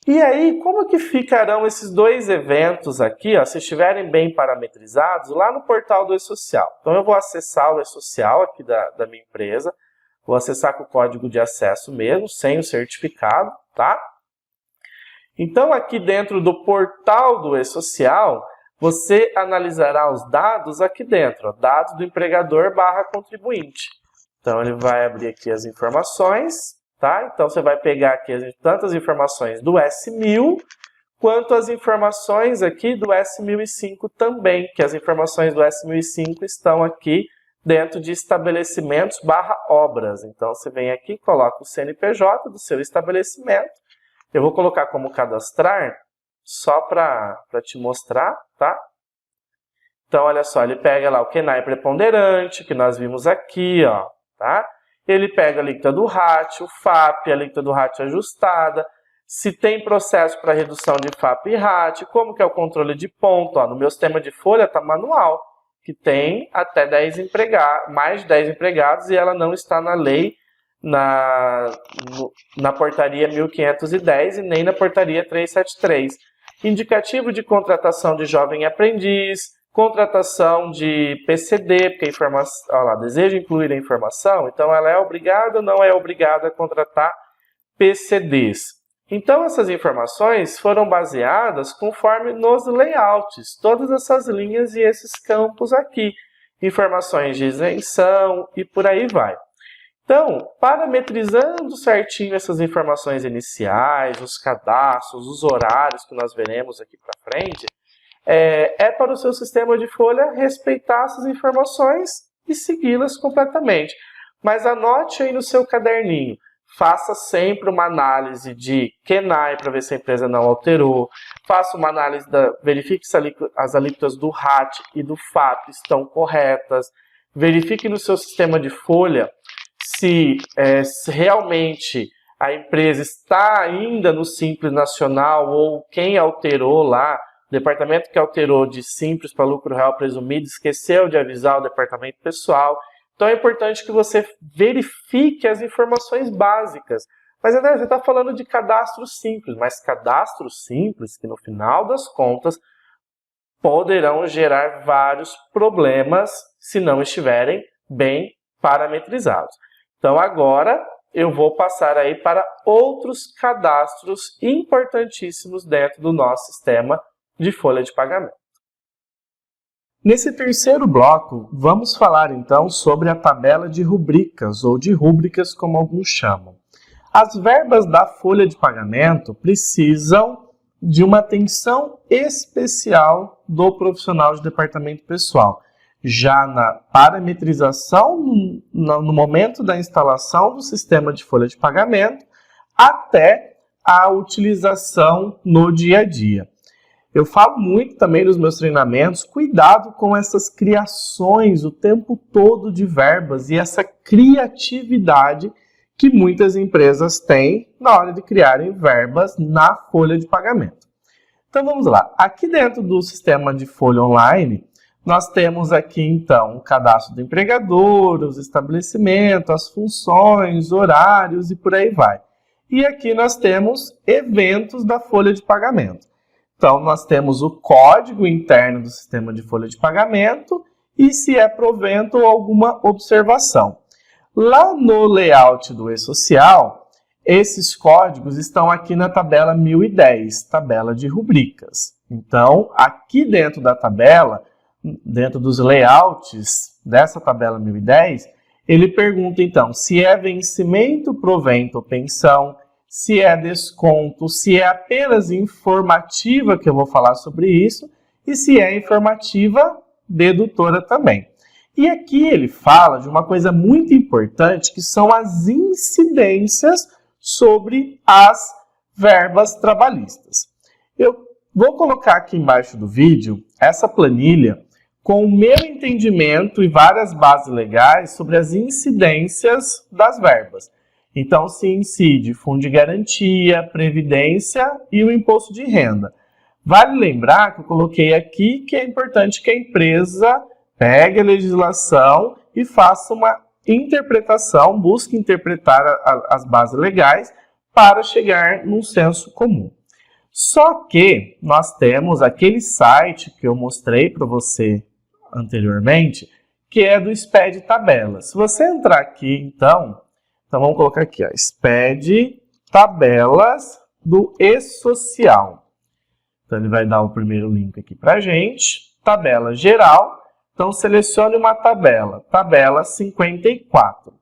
E aí, como que ficarão esses dois eventos aqui, ó, se estiverem bem parametrizados, lá no portal do E-Social? Então eu vou acessar o E-Social aqui da minha empresa, vou acessar com o código de acesso mesmo, sem o certificado, tá? Então aqui dentro do portal do E-Social, você analisará os dados aqui dentro, ó, dados do empregador / contribuinte. Então, ele vai abrir aqui as informações, tá? Então, você vai pegar aqui tanto as informações do S1000, quanto as informações aqui do S1005 também, que as informações do S1005 estão aqui dentro de estabelecimentos / obras. Então, você vem aqui, coloca o CNPJ do seu estabelecimento. Eu vou colocar como cadastrar, só para te mostrar, tá? Então, olha só, ele pega lá o QNAI preponderante, que nós vimos aqui, ó, tá? Ele pega a alíquota do RAT, o FAP, a alíquota do RAT ajustada, se tem processo para redução de FAP e RAT, como que é o controle de ponto, ó, no meu sistema de folha está manual, que tem até 10 empregados, mais de 10 empregados, e ela não está na lei, na portaria 1510 e nem na portaria 373. Indicativo de contratação de jovem aprendiz, contratação de PCD, porque a informação, olha lá, deseja incluir a informação, então ela é obrigada ou não é obrigada a contratar PCDs. Então essas informações foram baseadas conforme nos layouts, todas essas linhas e esses campos aqui, informações de isenção e por aí vai. Então, parametrizando certinho essas informações iniciais, os cadastros, os horários que nós veremos aqui para frente, é para o seu sistema de folha respeitar essas informações e segui-las completamente. Mas anote aí no seu caderninho, faça sempre uma análise de QNAI para ver se a empresa não alterou, faça uma análise, verifique se as alíquotas do RAT e do FAP estão corretas, verifique no seu sistema de folha se realmente a empresa está ainda no Simples Nacional ou quem alterou lá, o departamento que alterou de Simples para lucro real presumido esqueceu de avisar o departamento pessoal. Então é importante que você verifique as informações básicas. Mas André, você está falando de cadastro simples, mas cadastros simples que no final das contas poderão gerar vários problemas se não estiverem bem parametrizados. Então agora eu vou passar aí para outros cadastros importantíssimos dentro do nosso sistema de folha de pagamento. Nesse terceiro bloco, vamos falar então sobre a tabela de rubricas, ou de rúbricas como alguns chamam. As verbas da folha de pagamento precisam de uma atenção especial do profissional de departamento pessoal, já na parametrização, no momento da instalação do sistema de folha de pagamento, até a utilização no dia a dia. Eu falo muito também nos meus treinamentos, cuidado com essas criações o tempo todo de verbas e essa criatividade que muitas empresas têm na hora de criarem verbas na folha de pagamento. Então vamos lá, aqui dentro do sistema de folha online, nós temos aqui então o cadastro do empregador, os estabelecimentos, as funções, horários e por aí vai. E aqui nós temos eventos da folha de pagamento. Então, nós temos o código interno do sistema de folha de pagamento e se é provento ou alguma observação. Lá no layout do e-social, esses códigos estão aqui na tabela 1010, tabela de rubricas. Então, aqui dentro da tabela, dentro dos layouts dessa tabela 1010, ele pergunta então se é vencimento, provento ou pensão, se é desconto, se é apenas informativa, que eu vou falar sobre isso, e se é informativa dedutora também. E aqui ele fala de uma coisa muito importante, que são as incidências sobre as verbas trabalhistas. Eu vou colocar aqui embaixo do vídeo essa planilha com o meu entendimento e várias bases legais sobre as incidências das verbas. Então, se incide fundo de garantia, previdência e o imposto de renda. Vale lembrar que eu coloquei aqui que é importante que a empresa pegue a legislação e faça uma interpretação, busque interpretar as bases legais para chegar num senso comum. Só que nós temos aquele site que eu mostrei para você anteriormente, que é do SPED Tabelas. Se você entrar aqui, então vamos colocar aqui, ó, SPED Tabelas do e-social. Então ele vai dar o primeiro link aqui para a gente, tabela geral. Então selecione uma tabela, tabela 54.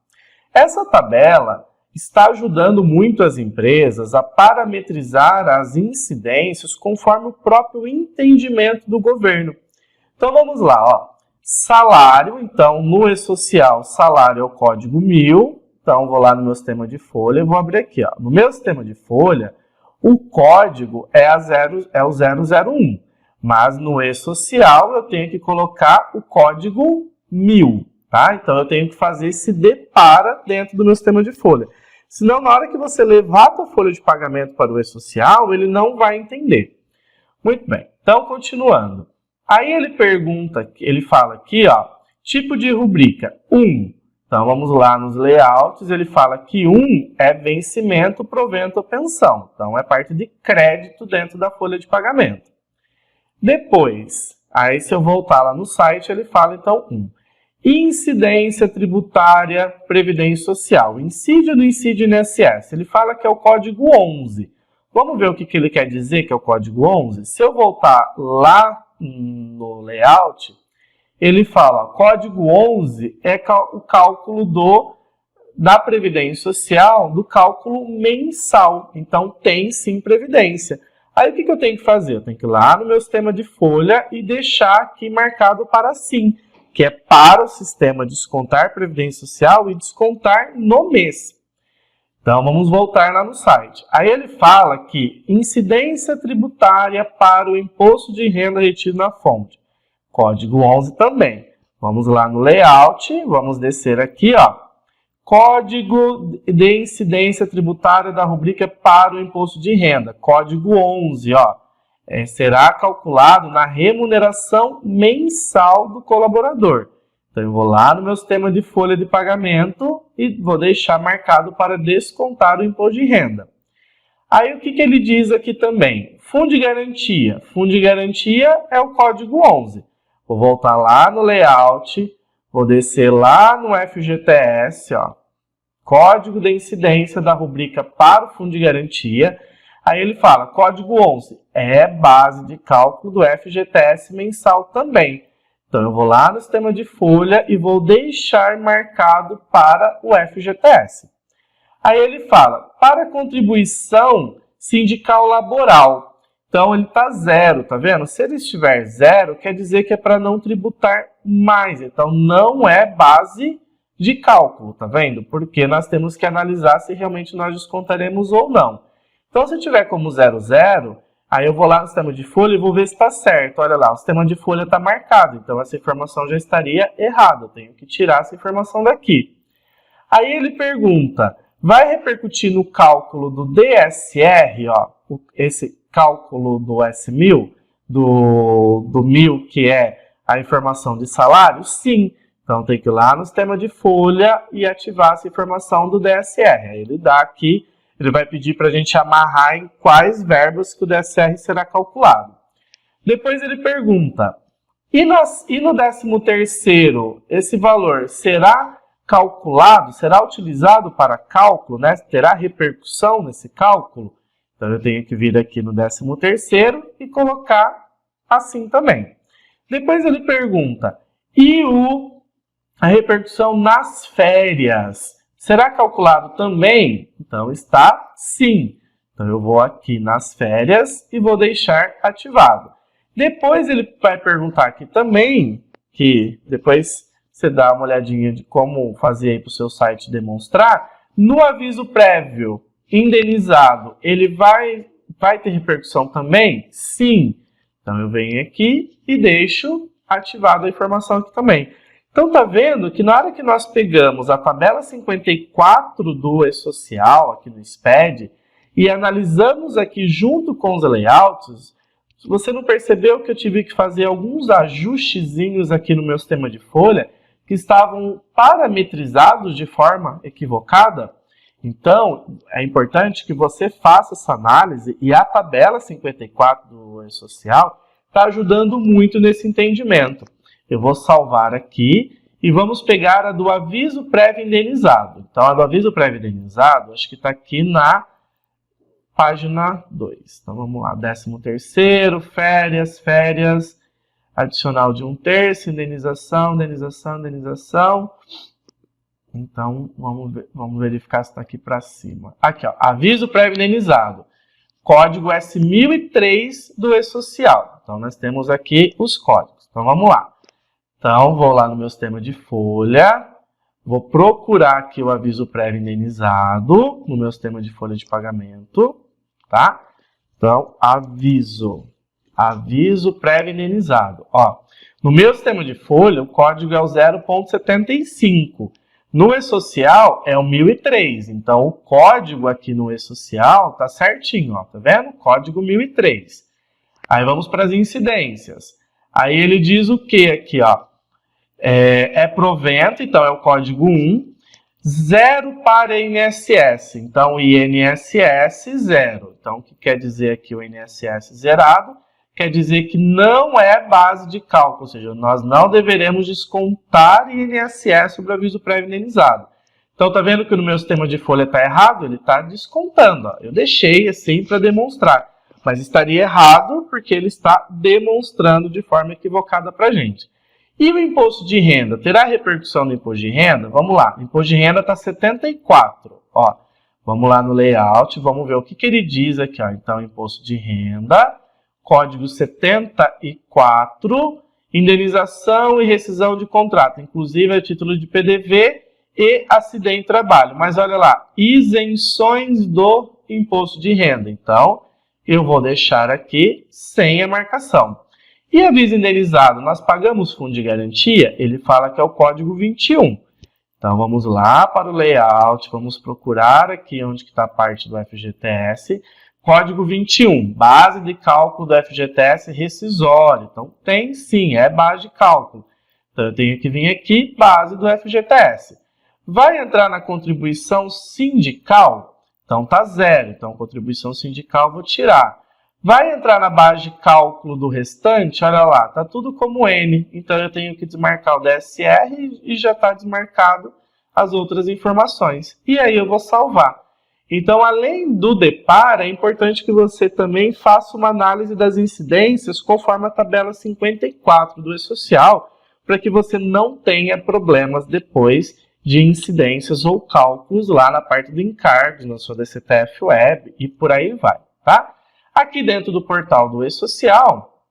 Essa tabela está ajudando muito as empresas a parametrizar as incidências conforme o próprio entendimento do governo. Então vamos lá, ó. Salário, então no e-social, salário é o código 1000. Então, vou lá no meu sistema de folha e vou abrir aqui. Ó. No meu sistema de folha, o código é o 001. Mas no e-social, eu tenho que colocar o código 1000. Tá? Então, eu tenho que fazer esse depara dentro do meu sistema de folha. Senão, na hora que você levar a sua folha de pagamento para o e-social, ele não vai entender. Muito bem. Então, continuando. Aí ele pergunta, ele fala aqui, ó, tipo de rubrica 1. Então, vamos lá nos layouts, ele fala que 1 é vencimento, provento ou pensão. Então, é parte de crédito dentro da folha de pagamento. Depois, aí se eu voltar lá no site, ele fala então 1. Incidência tributária, previdência social. Incide ou não incide no INSS? Ele fala que é o código 11. Vamos ver o que ele quer dizer que é o código 11? Se eu voltar lá no layout, ele fala, código 11 é o cálculo da Previdência Social, do cálculo mensal. Então, tem sim Previdência. Aí, o que eu tenho que fazer? Eu tenho que ir lá no meu sistema de folha e deixar aqui marcado para sim, que é para o sistema descontar Previdência Social e descontar no mês. Então, vamos voltar lá no site. Aí, ele fala que incidência tributária para o imposto de renda retido na fonte. Código 11 também. Vamos lá no layout, vamos descer aqui, ó. Código de incidência tributária da rubrica para o imposto de renda. Código 11, ó. Será calculado na remuneração mensal do colaborador. Então, eu vou lá no meu sistema de folha de pagamento e vou deixar marcado para descontar o imposto de renda. Aí, o que ele diz aqui também? Fundo de garantia. Fundo de garantia é o código 11. Vou voltar lá no layout, vou descer lá no FGTS, ó. código de incidência da rubrica para o fundo de garantia. Aí ele fala, código 11 é base de cálculo do FGTS mensal também. Então, eu vou lá no sistema de folha e vou deixar marcado para o FGTS. Aí ele fala, para contribuição sindical laboral. Então, ele está 0, tá vendo? Se ele estiver 0, quer dizer que é para não tributar mais. Então, não é base de cálculo, tá vendo? Porque nós temos que analisar se realmente nós descontaremos ou não. Então, se tiver como 00, aí eu vou lá no sistema de folha e vou ver se está certo. Olha lá, o sistema de folha está marcado, então essa informação já estaria errada. Eu tenho que tirar essa informação daqui. Aí ele pergunta, vai repercutir no cálculo do DSR, ó, esse cálculo do S1000, do 1000, que é a informação de salário? Sim. Então tem que ir lá no sistema de folha e ativar essa informação do DSR. Aí ele dá aqui, ele vai pedir para a gente amarrar em quais verbos que o DSR será calculado. Depois ele pergunta, e no 13º, esse valor será calculado, será utilizado para cálculo, né? Terá repercussão nesse cálculo? Então eu tenho que vir aqui no 13º e colocar assim também. Depois ele pergunta, e a repercussão nas férias será calculado também? Então está sim. Então eu vou aqui nas férias e vou deixar ativado. Depois ele vai perguntar aqui também, que depois você dá uma olhadinha de como fazer aí para o seu site demonstrar, no aviso prévio indenizado, ele vai ter repercussão também? Sim. Então eu venho aqui e deixo ativado a informação aqui também. Então, tá vendo que na hora que nós pegamos a tabela 54 do E-Social, aqui no SPED, e analisamos aqui junto com os layouts, você não percebeu que eu tive que fazer alguns ajustezinhos aqui no meu sistema de folha que estavam parametrizados de forma equivocada? Então, é importante que você faça essa análise e a tabela 54 do E-Social está ajudando muito nesse entendimento. Eu vou salvar aqui e vamos pegar a do aviso prévio indenizado. Então, a do aviso prévio indenizado, acho que está aqui na página 2. Então, vamos lá. 13º, férias, adicional de 1/3, indenização. Então, vamos verificar se está aqui para cima. Aqui, ó, aviso prévio indenizado. Código S1003 do E-Social. Então, nós temos aqui os códigos. Então, vamos lá. Então, vou lá no meu sistema de folha, vou procurar aqui o aviso prévio indenizado no meu sistema de folha de pagamento, tá? Então, aviso prévio indenizado. Ó, no meu sistema de folha, o código é o 0.75. No E-Social é o 1003. Então, o código aqui no E-Social tá certinho, ó, tá vendo? Código 1003. Aí vamos para as incidências. Aí ele diz o que aqui, ó? É provento, então é o código 1, 0 para INSS, então INSS 0. Então, o que quer dizer aqui o INSS zerado? Quer dizer que não é base de cálculo, ou seja, nós não deveremos descontar INSS sobre o aviso prévio indenizado. Então, tá vendo que no meu sistema de folha está errado? Ele está descontando, ó. Eu deixei assim para demonstrar, mas estaria errado porque ele está demonstrando de forma equivocada para a gente. E o imposto de renda? Terá repercussão no imposto de renda? Vamos lá. O imposto de renda está 74. Ó, vamos lá no layout, vamos ver o que ele diz aqui. Ó. Então, imposto de renda, código 74, indenização e rescisão de contrato, inclusive a título de PDV e acidente de trabalho. Mas olha lá, isenções do imposto de renda. Então, eu vou deixar aqui sem a marcação. E aviso indenizado, nós pagamos fundo de garantia? Ele fala que é o código 21. Então, vamos lá para o layout, vamos procurar aqui onde está a parte do FGTS. Código 21, base de cálculo do FGTS rescisório. Então, tem sim, é base de cálculo. Então, eu tenho que vir aqui, base do FGTS. Vai entrar na contribuição sindical? Então, tá 0. Então, contribuição sindical eu vou tirar. Vai entrar na base de cálculo do restante? Olha lá, tá tudo como N. Então, eu tenho que desmarcar o DSR e já está desmarcado as outras informações. E aí eu vou salvar. Então, além do depar, é importante que você também faça uma análise das incidências conforme a tabela 54 do E-Social, para que você não tenha problemas depois de incidências ou cálculos lá na parte do encargos, na sua DCTF Web e por aí vai, tá? Aqui dentro do portal do E-Social,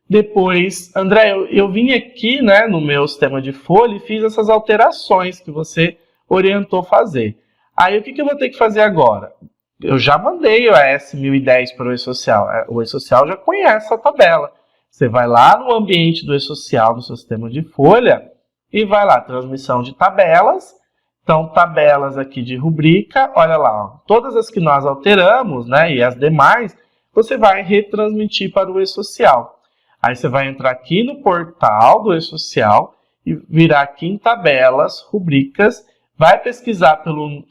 depois, André, eu vim aqui, né, no meu sistema de folha e fiz essas alterações que você orientou fazer. Aí o que eu vou ter que fazer agora? Eu já mandei o S1010 para o E-Social. O E-Social já conhece a tabela. Você vai lá no ambiente do E-Social, no seu sistema de folha, e vai lá, transmissão de tabelas. Então, tabelas aqui de rubrica, olha lá, ó, todas as que nós alteramos, né, e as demais, você vai retransmitir para o E-Social. Aí você vai entrar aqui no portal do E-Social e virar aqui em tabelas, rubricas, vai pesquisar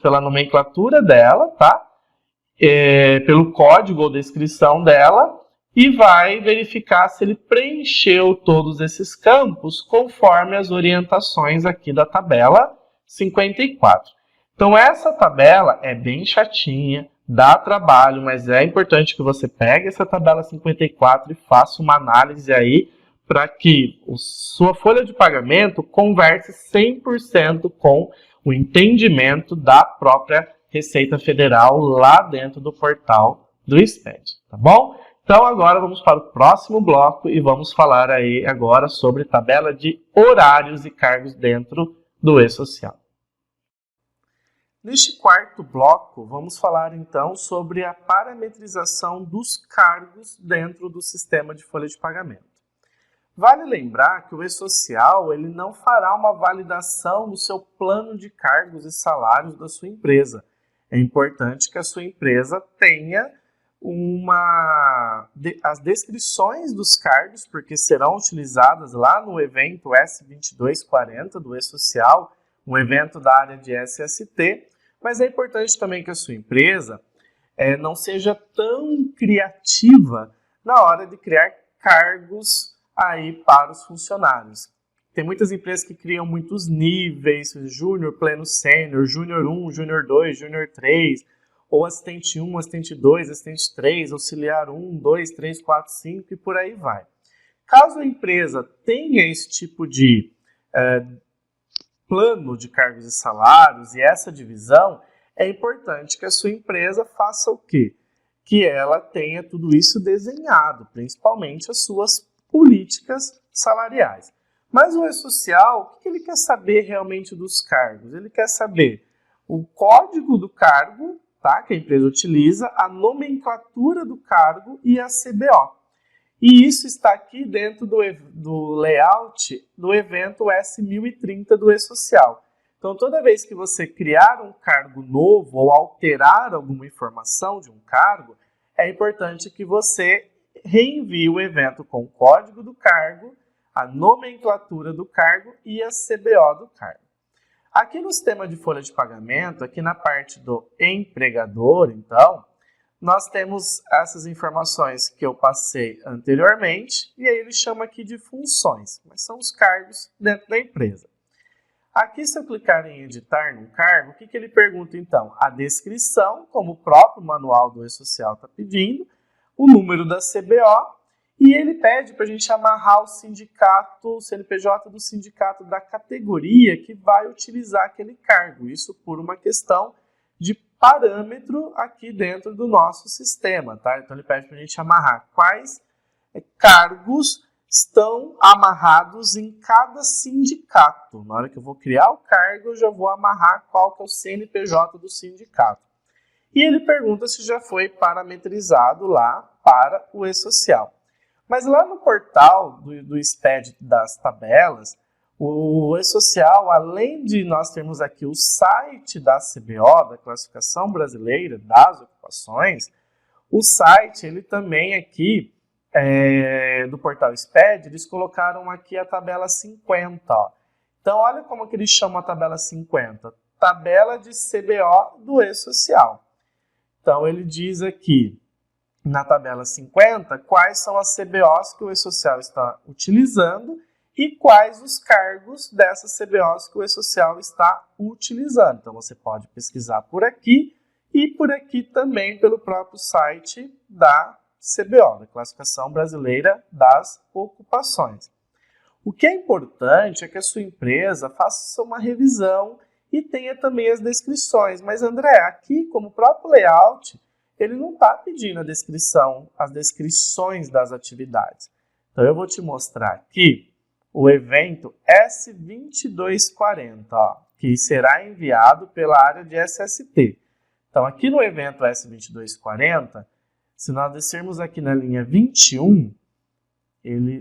pela nomenclatura dela, tá? Pelo código ou descrição dela e vai verificar se ele preencheu todos esses campos conforme as orientações aqui da tabela 54. Então essa tabela é bem chatinha, dá trabalho, mas é importante que você pegue essa tabela 54 e faça uma análise aí para que sua folha de pagamento converse 100% com o entendimento da própria Receita Federal lá dentro do portal do SPED, tá bom? Então agora vamos para o próximo bloco e vamos falar aí agora sobre tabela de horários e cargos dentro do E-Social. Neste quarto bloco, vamos falar então sobre a parametrização dos cargos dentro do sistema de folha de pagamento. Vale lembrar que o E-Social ele não fará uma validação do seu plano de cargos e salários da sua empresa. É importante que a sua empresa tenha as descrições dos cargos, porque serão utilizadas lá no evento S2240 do E-Social, um evento da área de SST, mas é importante também que a sua empresa não seja tão criativa na hora de criar cargos aí para os funcionários. Tem muitas empresas que criam muitos níveis, júnior, pleno sênior, júnior 1, júnior 2, júnior 3, ou assistente 1, assistente 2, assistente 3, auxiliar 1, 2, 3, 4, 5 e por aí vai. Caso a empresa tenha esse tipo de plano de cargos e salários e essa divisão, é importante que a sua empresa faça o quê? Que ela tenha tudo isso desenhado, principalmente as suas políticas salariais. Mas o E-Social, o que ele quer saber realmente dos cargos? Ele quer saber o código do cargo, tá, que a empresa utiliza, a nomenclatura do cargo e a CBO. E isso está aqui dentro do layout do evento S1030 do E-Social. Então, toda vez que você criar um cargo novo ou alterar alguma informação de um cargo, é importante que você reenvie o evento com o código do cargo, a nomenclatura do cargo e a CBO do cargo. Aqui no sistema de folha de pagamento, aqui na parte do empregador, então, nós temos essas informações que eu passei anteriormente, e aí ele chama aqui de funções, mas são os cargos dentro da empresa. Aqui, se eu clicar em editar no cargo, o que ele pergunta então? A descrição, como o próprio manual do E-Social está pedindo, o número da CBO, e ele pede para a gente amarrar o sindicato, o CNPJ do sindicato da categoria que vai utilizar aquele cargo, isso por uma questão de parâmetro aqui dentro do nosso sistema, tá? Então ele pede para a gente amarrar quais cargos estão amarrados em cada sindicato. Na hora que eu vou criar o cargo, eu já vou amarrar qual que é o CNPJ do sindicato. E ele pergunta se já foi parametrizado lá para o E-Social. Mas lá no portal do SPED das tabelas, o E-Social, além de nós termos aqui o site da CBO, da Classificação Brasileira das Ocupações, o site, ele também aqui, do portal SPED, eles colocaram aqui a tabela 50. Ó. Então, olha como que eles chamam a tabela 50. Tabela de CBO do E-Social. Então, ele diz aqui, na tabela 50, quais são as CBOs que o E-Social está utilizando e quais os cargos dessas CBOs que o E-Social está utilizando. Então você pode pesquisar por aqui e por aqui também pelo próprio site da CBO, da Classificação Brasileira das Ocupações. O que é importante é que a sua empresa faça uma revisão e tenha também as descrições. Mas André, aqui como o próprio layout, ele não está pedindo as descrições das atividades. Então eu vou te mostrar aqui o evento S2240, que será enviado pela área de SST. Então aqui no evento S2240, se nós descermos aqui na linha 21,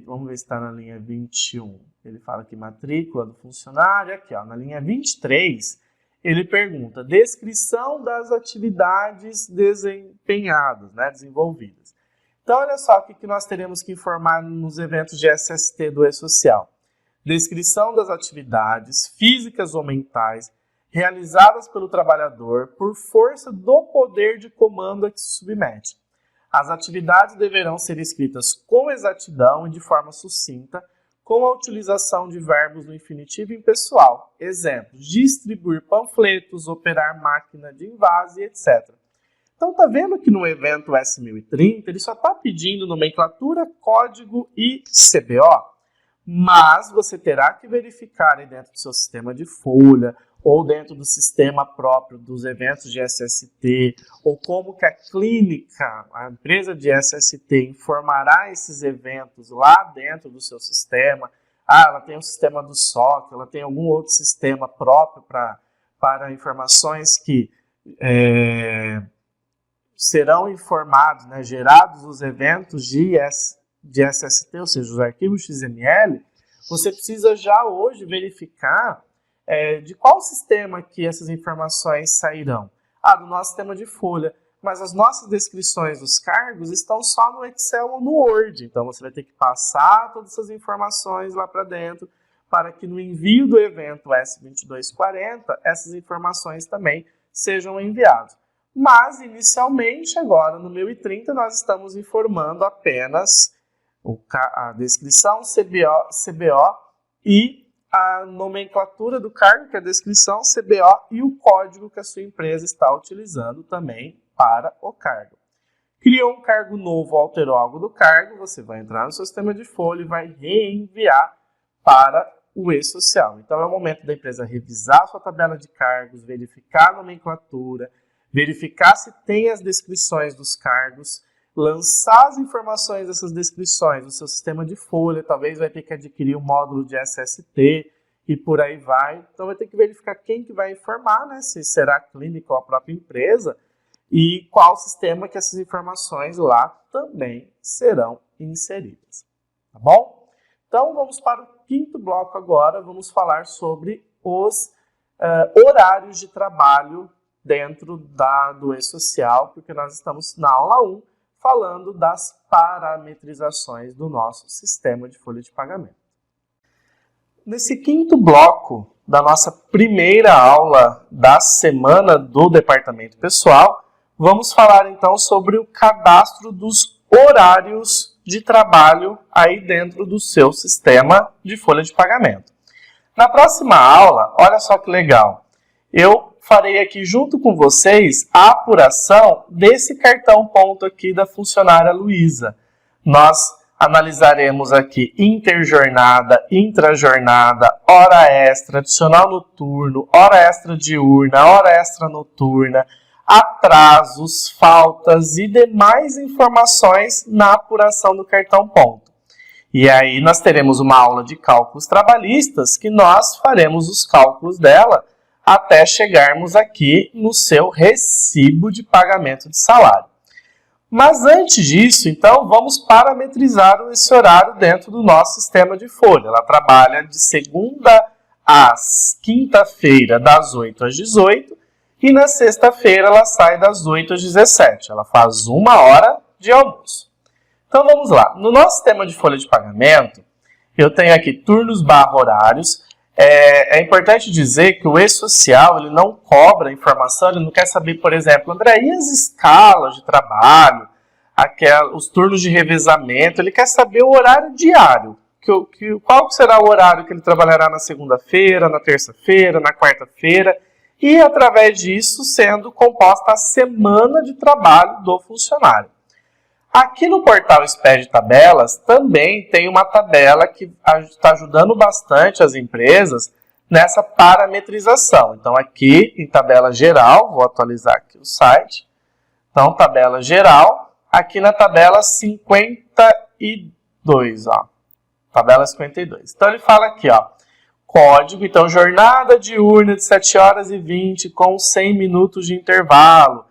vamos ver se está na linha 21, ele fala aqui matrícula do funcionário, aqui na linha 23, ele pergunta descrição das atividades desempenhadas, desenvolvidas. Então olha só o que nós teremos que informar nos eventos de SST do E-Social. Descrição das atividades físicas ou mentais realizadas pelo trabalhador por força do poder de comando a que se submete. As atividades deverão ser escritas com exatidão e de forma sucinta, com a utilização de verbos no infinitivo impessoal. Exemplos: distribuir panfletos, operar máquina de invase, etc. Então, tá vendo que no evento S1030 ele só está pedindo nomenclatura, código e CBO, mas você terá que verificar aí dentro do seu sistema de folha, ou dentro do sistema próprio dos eventos de SST, ou como que a clínica, a empresa de SST, informará esses eventos lá dentro do seu sistema. Ela tem um sistema do SOC, ela tem algum outro sistema próprio para informações que serão informados, gerados os eventos de SST, ou seja, os arquivos XML. Você precisa já hoje verificar de qual sistema que essas informações sairão. Do nosso sistema de folha, mas as nossas descrições dos cargos estão só no Excel ou no Word, então você vai ter que passar todas essas informações lá para dentro, para que no envio do evento S2240, essas informações também sejam enviadas. Mas, inicialmente, agora no 1030, nós estamos informando apenas a descrição, CBO e a nomenclatura do cargo, que é a descrição, CBO e o código que a sua empresa está utilizando também para o cargo. Criou um cargo novo, alterou algo do cargo, você vai entrar no seu sistema de folha e vai reenviar para o E-Social. Então é o momento da empresa revisar a sua tabela de cargos, verificar a nomenclatura, verificar se tem as descrições dos cargos, lançar as informações dessas descrições no seu sistema de folha, talvez vai ter que adquirir um módulo de SST e por aí vai. Então vai ter que verificar quem que vai informar, se será a clínica ou a própria empresa e qual sistema que essas informações lá também serão inseridas. Tá bom? Então vamos para o quinto bloco agora, vamos falar sobre os horários de trabalho dentro do E-Social, porque nós estamos na aula 1, falando das parametrizações do nosso sistema de folha de pagamento. Nesse quinto bloco da nossa primeira aula da semana do Departamento Pessoal, vamos falar então sobre o cadastro dos horários de trabalho aí dentro do seu sistema de folha de pagamento. Na próxima aula, olha só que legal, eu farei aqui junto com vocês a apuração desse cartão ponto aqui da funcionária Luísa. Nós analisaremos aqui interjornada, intrajornada, hora extra, adicional noturno, hora extra diurna, hora extra noturna, atrasos, faltas e demais informações na apuração do cartão ponto. E aí nós teremos uma aula de cálculos trabalhistas que nós faremos os cálculos dela até chegarmos aqui no seu recibo de pagamento de salário. Mas antes disso, então, vamos parametrizar esse horário dentro do nosso sistema de folha. Ela trabalha de segunda a quinta-feira, das 8 às 18, e na sexta-feira ela sai das 8 às 17. Ela faz 1 hora de almoço. Então vamos lá. No nosso sistema de folha de pagamento, eu tenho aqui turnos/horários. É importante dizer que o E-Social ele não cobra informação, ele não quer saber, por exemplo, André, e as escalas de trabalho, os turnos de revezamento, ele quer saber o horário diário qual será o horário que ele trabalhará na segunda-feira, na terça-feira, na quarta-feira, e através disso sendo composta a semana de trabalho do funcionário. Aqui no portal SPED Tabelas também tem uma tabela que está ajudando bastante as empresas nessa parametrização. Então aqui em tabela geral, vou atualizar aqui o site. Então tabela geral, aqui na tabela 52, ó. Tabela 52. Então ele fala aqui, ó, código, então jornada diurna de 7h20 com 100 minutos de intervalo.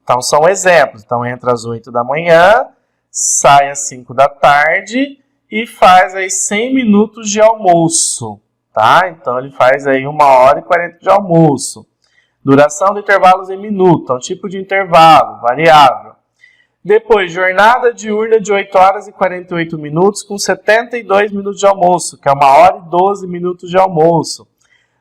Então são exemplos, então entra às 8 da manhã, sai às 5 da tarde e faz aí 100 minutos de almoço, tá? Então ele faz aí 1h40 de almoço. Duração de intervalos em minuto, então tipo de intervalo, variável. Depois, jornada diurna de 8h48 com 72 minutos de almoço, que é 1h12 minutos de almoço.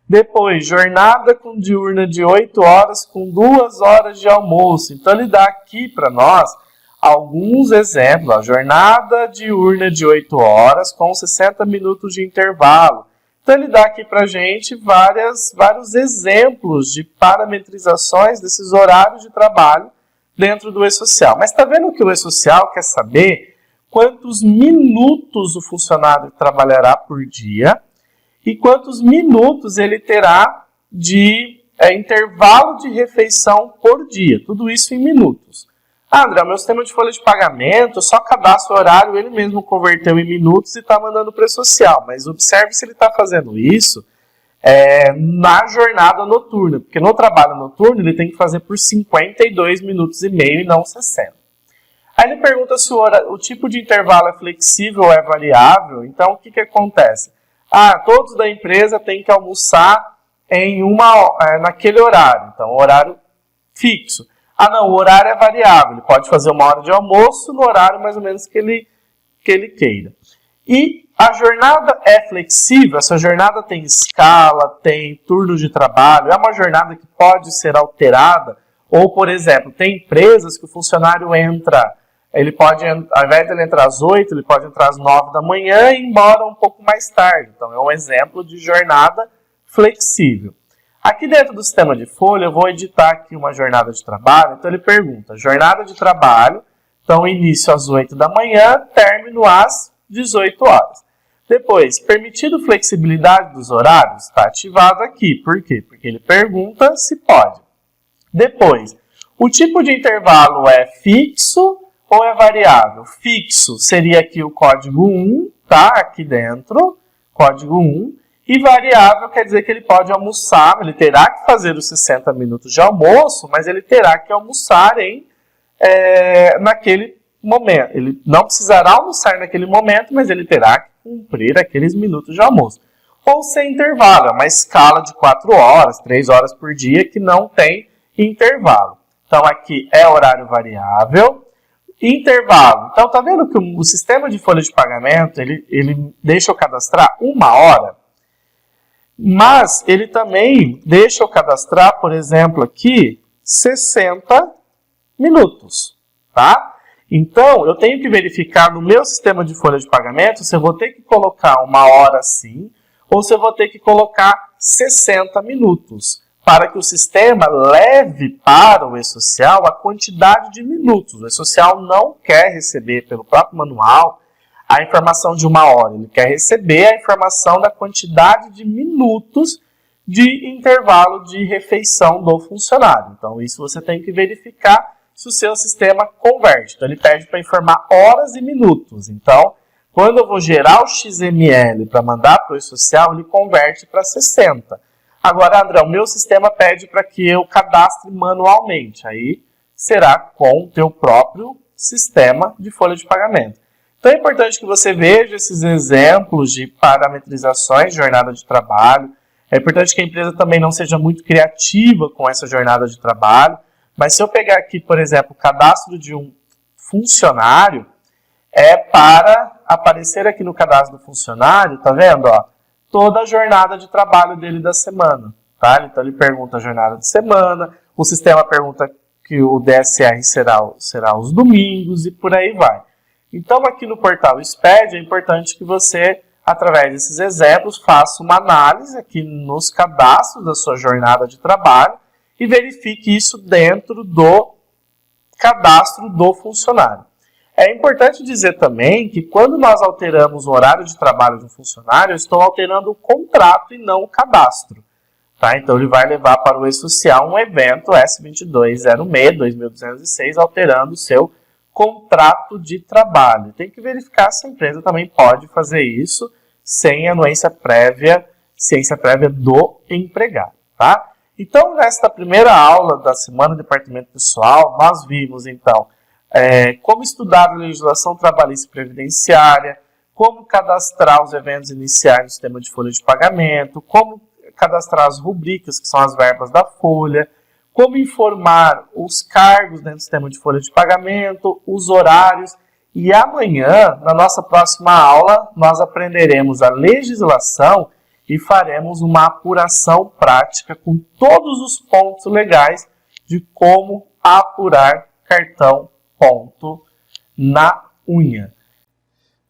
Depois, jornada diurna de 8 horas com 2 horas de almoço. Então, ele dá aqui para nós alguns exemplos. Ó, jornada diurna de 8 horas com 60 minutos de intervalo. Então, ele dá aqui para a gente vários exemplos de parametrizações desses horários de trabalho dentro do E-Social. Mas está vendo que o E-Social quer saber quantos minutos o funcionário trabalhará por dia e quantos minutos ele terá de intervalo de refeição por dia. Tudo isso em minutos. Ah, André, meu sistema de folha de pagamento, eu só cadastro o horário, ele mesmo converteu em minutos e está mandando para o E-Social. Mas observe se ele está fazendo isso na jornada noturna, porque no trabalho noturno ele tem que fazer por 52 minutos e meio e não 60. Aí ele pergunta se o tipo de intervalo é flexível ou é variável. Então o que acontece? Ah, todos da empresa têm que almoçar naquele horário, então horário fixo. Ah não, o horário é variável, ele pode fazer 1 hora de almoço no horário mais ou menos que ele queira. E a jornada é flexível, essa jornada tem escala, tem turno de trabalho, é uma jornada que pode ser alterada, ou, por exemplo, tem empresas que o funcionário entra, ele pode, ao invés de ele entrar às 8, ele pode entrar às 9 da manhã e ir embora um pouco mais tarde. Então, é um exemplo de jornada flexível. Aqui dentro do sistema de folha, eu vou editar aqui uma jornada de trabalho, então ele pergunta, jornada de trabalho, então início às 8 da manhã, término às 18 horas. Depois, permitido flexibilidade dos horários, está ativado aqui. Por quê? Porque ele pergunta se pode. Depois, o tipo de intervalo é fixo ou é variável? Fixo seria aqui o código 1, tá? Aqui dentro, código 1. E variável quer dizer que ele pode almoçar, ele terá que fazer os 60 minutos de almoço, mas ele terá que almoçar naquele momento. Ele não precisará almoçar naquele momento, mas ele terá que cumprir aqueles minutos de almoço. Ou sem intervalo, é uma escala de 4 horas, 3 horas por dia que não tem intervalo. Então aqui é horário variável. Intervalo. Então tá vendo que o sistema de folha de pagamento, ele deixa eu cadastrar 1 hora, mas ele também deixa eu cadastrar, por exemplo, aqui 60 minutos, tá? Então, eu tenho que verificar no meu sistema de folha de pagamento se eu vou ter que colocar 1 hora sim, ou se eu vou ter que colocar 60 minutos, para que o sistema leve para o E-Social a quantidade de minutos. O E-Social não quer receber pelo próprio manual a informação de 1 hora, ele quer receber a informação da quantidade de minutos de intervalo de refeição do funcionário. Então, isso você tem que verificar se o seu sistema converte. Então, ele pede para informar horas e minutos. Então, quando eu vou gerar o XML para mandar para o E-Social, ele converte para 60. Agora, André, o meu sistema pede para que eu cadastre manualmente. Aí será com o teu próprio sistema de folha de pagamento. Então, é importante que você veja esses exemplos de parametrizações de jornada de trabalho. É importante que a empresa também não seja muito criativa com essa jornada de trabalho. Mas se eu pegar aqui, por exemplo, o cadastro de um funcionário, é para aparecer aqui no cadastro do funcionário, tá vendo? Ó, toda a jornada de trabalho dele da semana. Tá? Então ele pergunta a jornada de semana, o sistema pergunta que o DSR será os domingos e por aí vai. Então, aqui no portal SPED, é importante que você, através desses exemplos, faça uma análise aqui nos cadastros da sua jornada de trabalho e verifique isso dentro do cadastro do funcionário. É importante dizer também que quando nós alteramos o horário de trabalho do funcionário, eu estou alterando o contrato e não o cadastro. Tá? Então, ele vai levar para o E-Social um evento S2206-2206, alterando o seu contrato de trabalho. Tem que verificar se a empresa também pode fazer isso sem anuência prévia, ciência prévia do empregado. Tá? Então, nesta primeira aula da Semana do Departamento Pessoal, nós vimos, então, como estudar a legislação trabalhista e previdenciária, como cadastrar os eventos iniciais no sistema de folha de pagamento, como cadastrar as rubricas, que são as verbas da folha, como informar os cargos dentro do sistema de folha de pagamento, os horários. E amanhã, na nossa próxima aula, nós aprenderemos a legislação e faremos uma apuração prática com todos os pontos legais de como apurar cartão ponto na unha.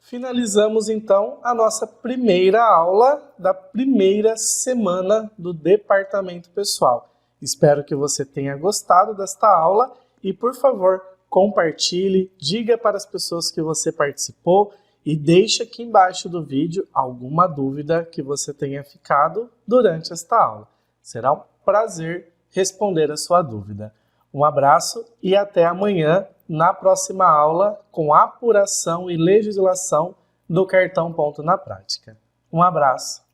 Finalizamos então a nossa primeira aula da primeira semana do Departamento Pessoal. Espero que você tenha gostado desta aula e, por favor, compartilhe, diga para as pessoas que você participou e deixe aqui embaixo do vídeo alguma dúvida que você tenha ficado durante esta aula. Será um prazer responder a sua dúvida. Um abraço e até amanhã na próxima aula com apuração e legislação do cartão ponto na prática. Um abraço.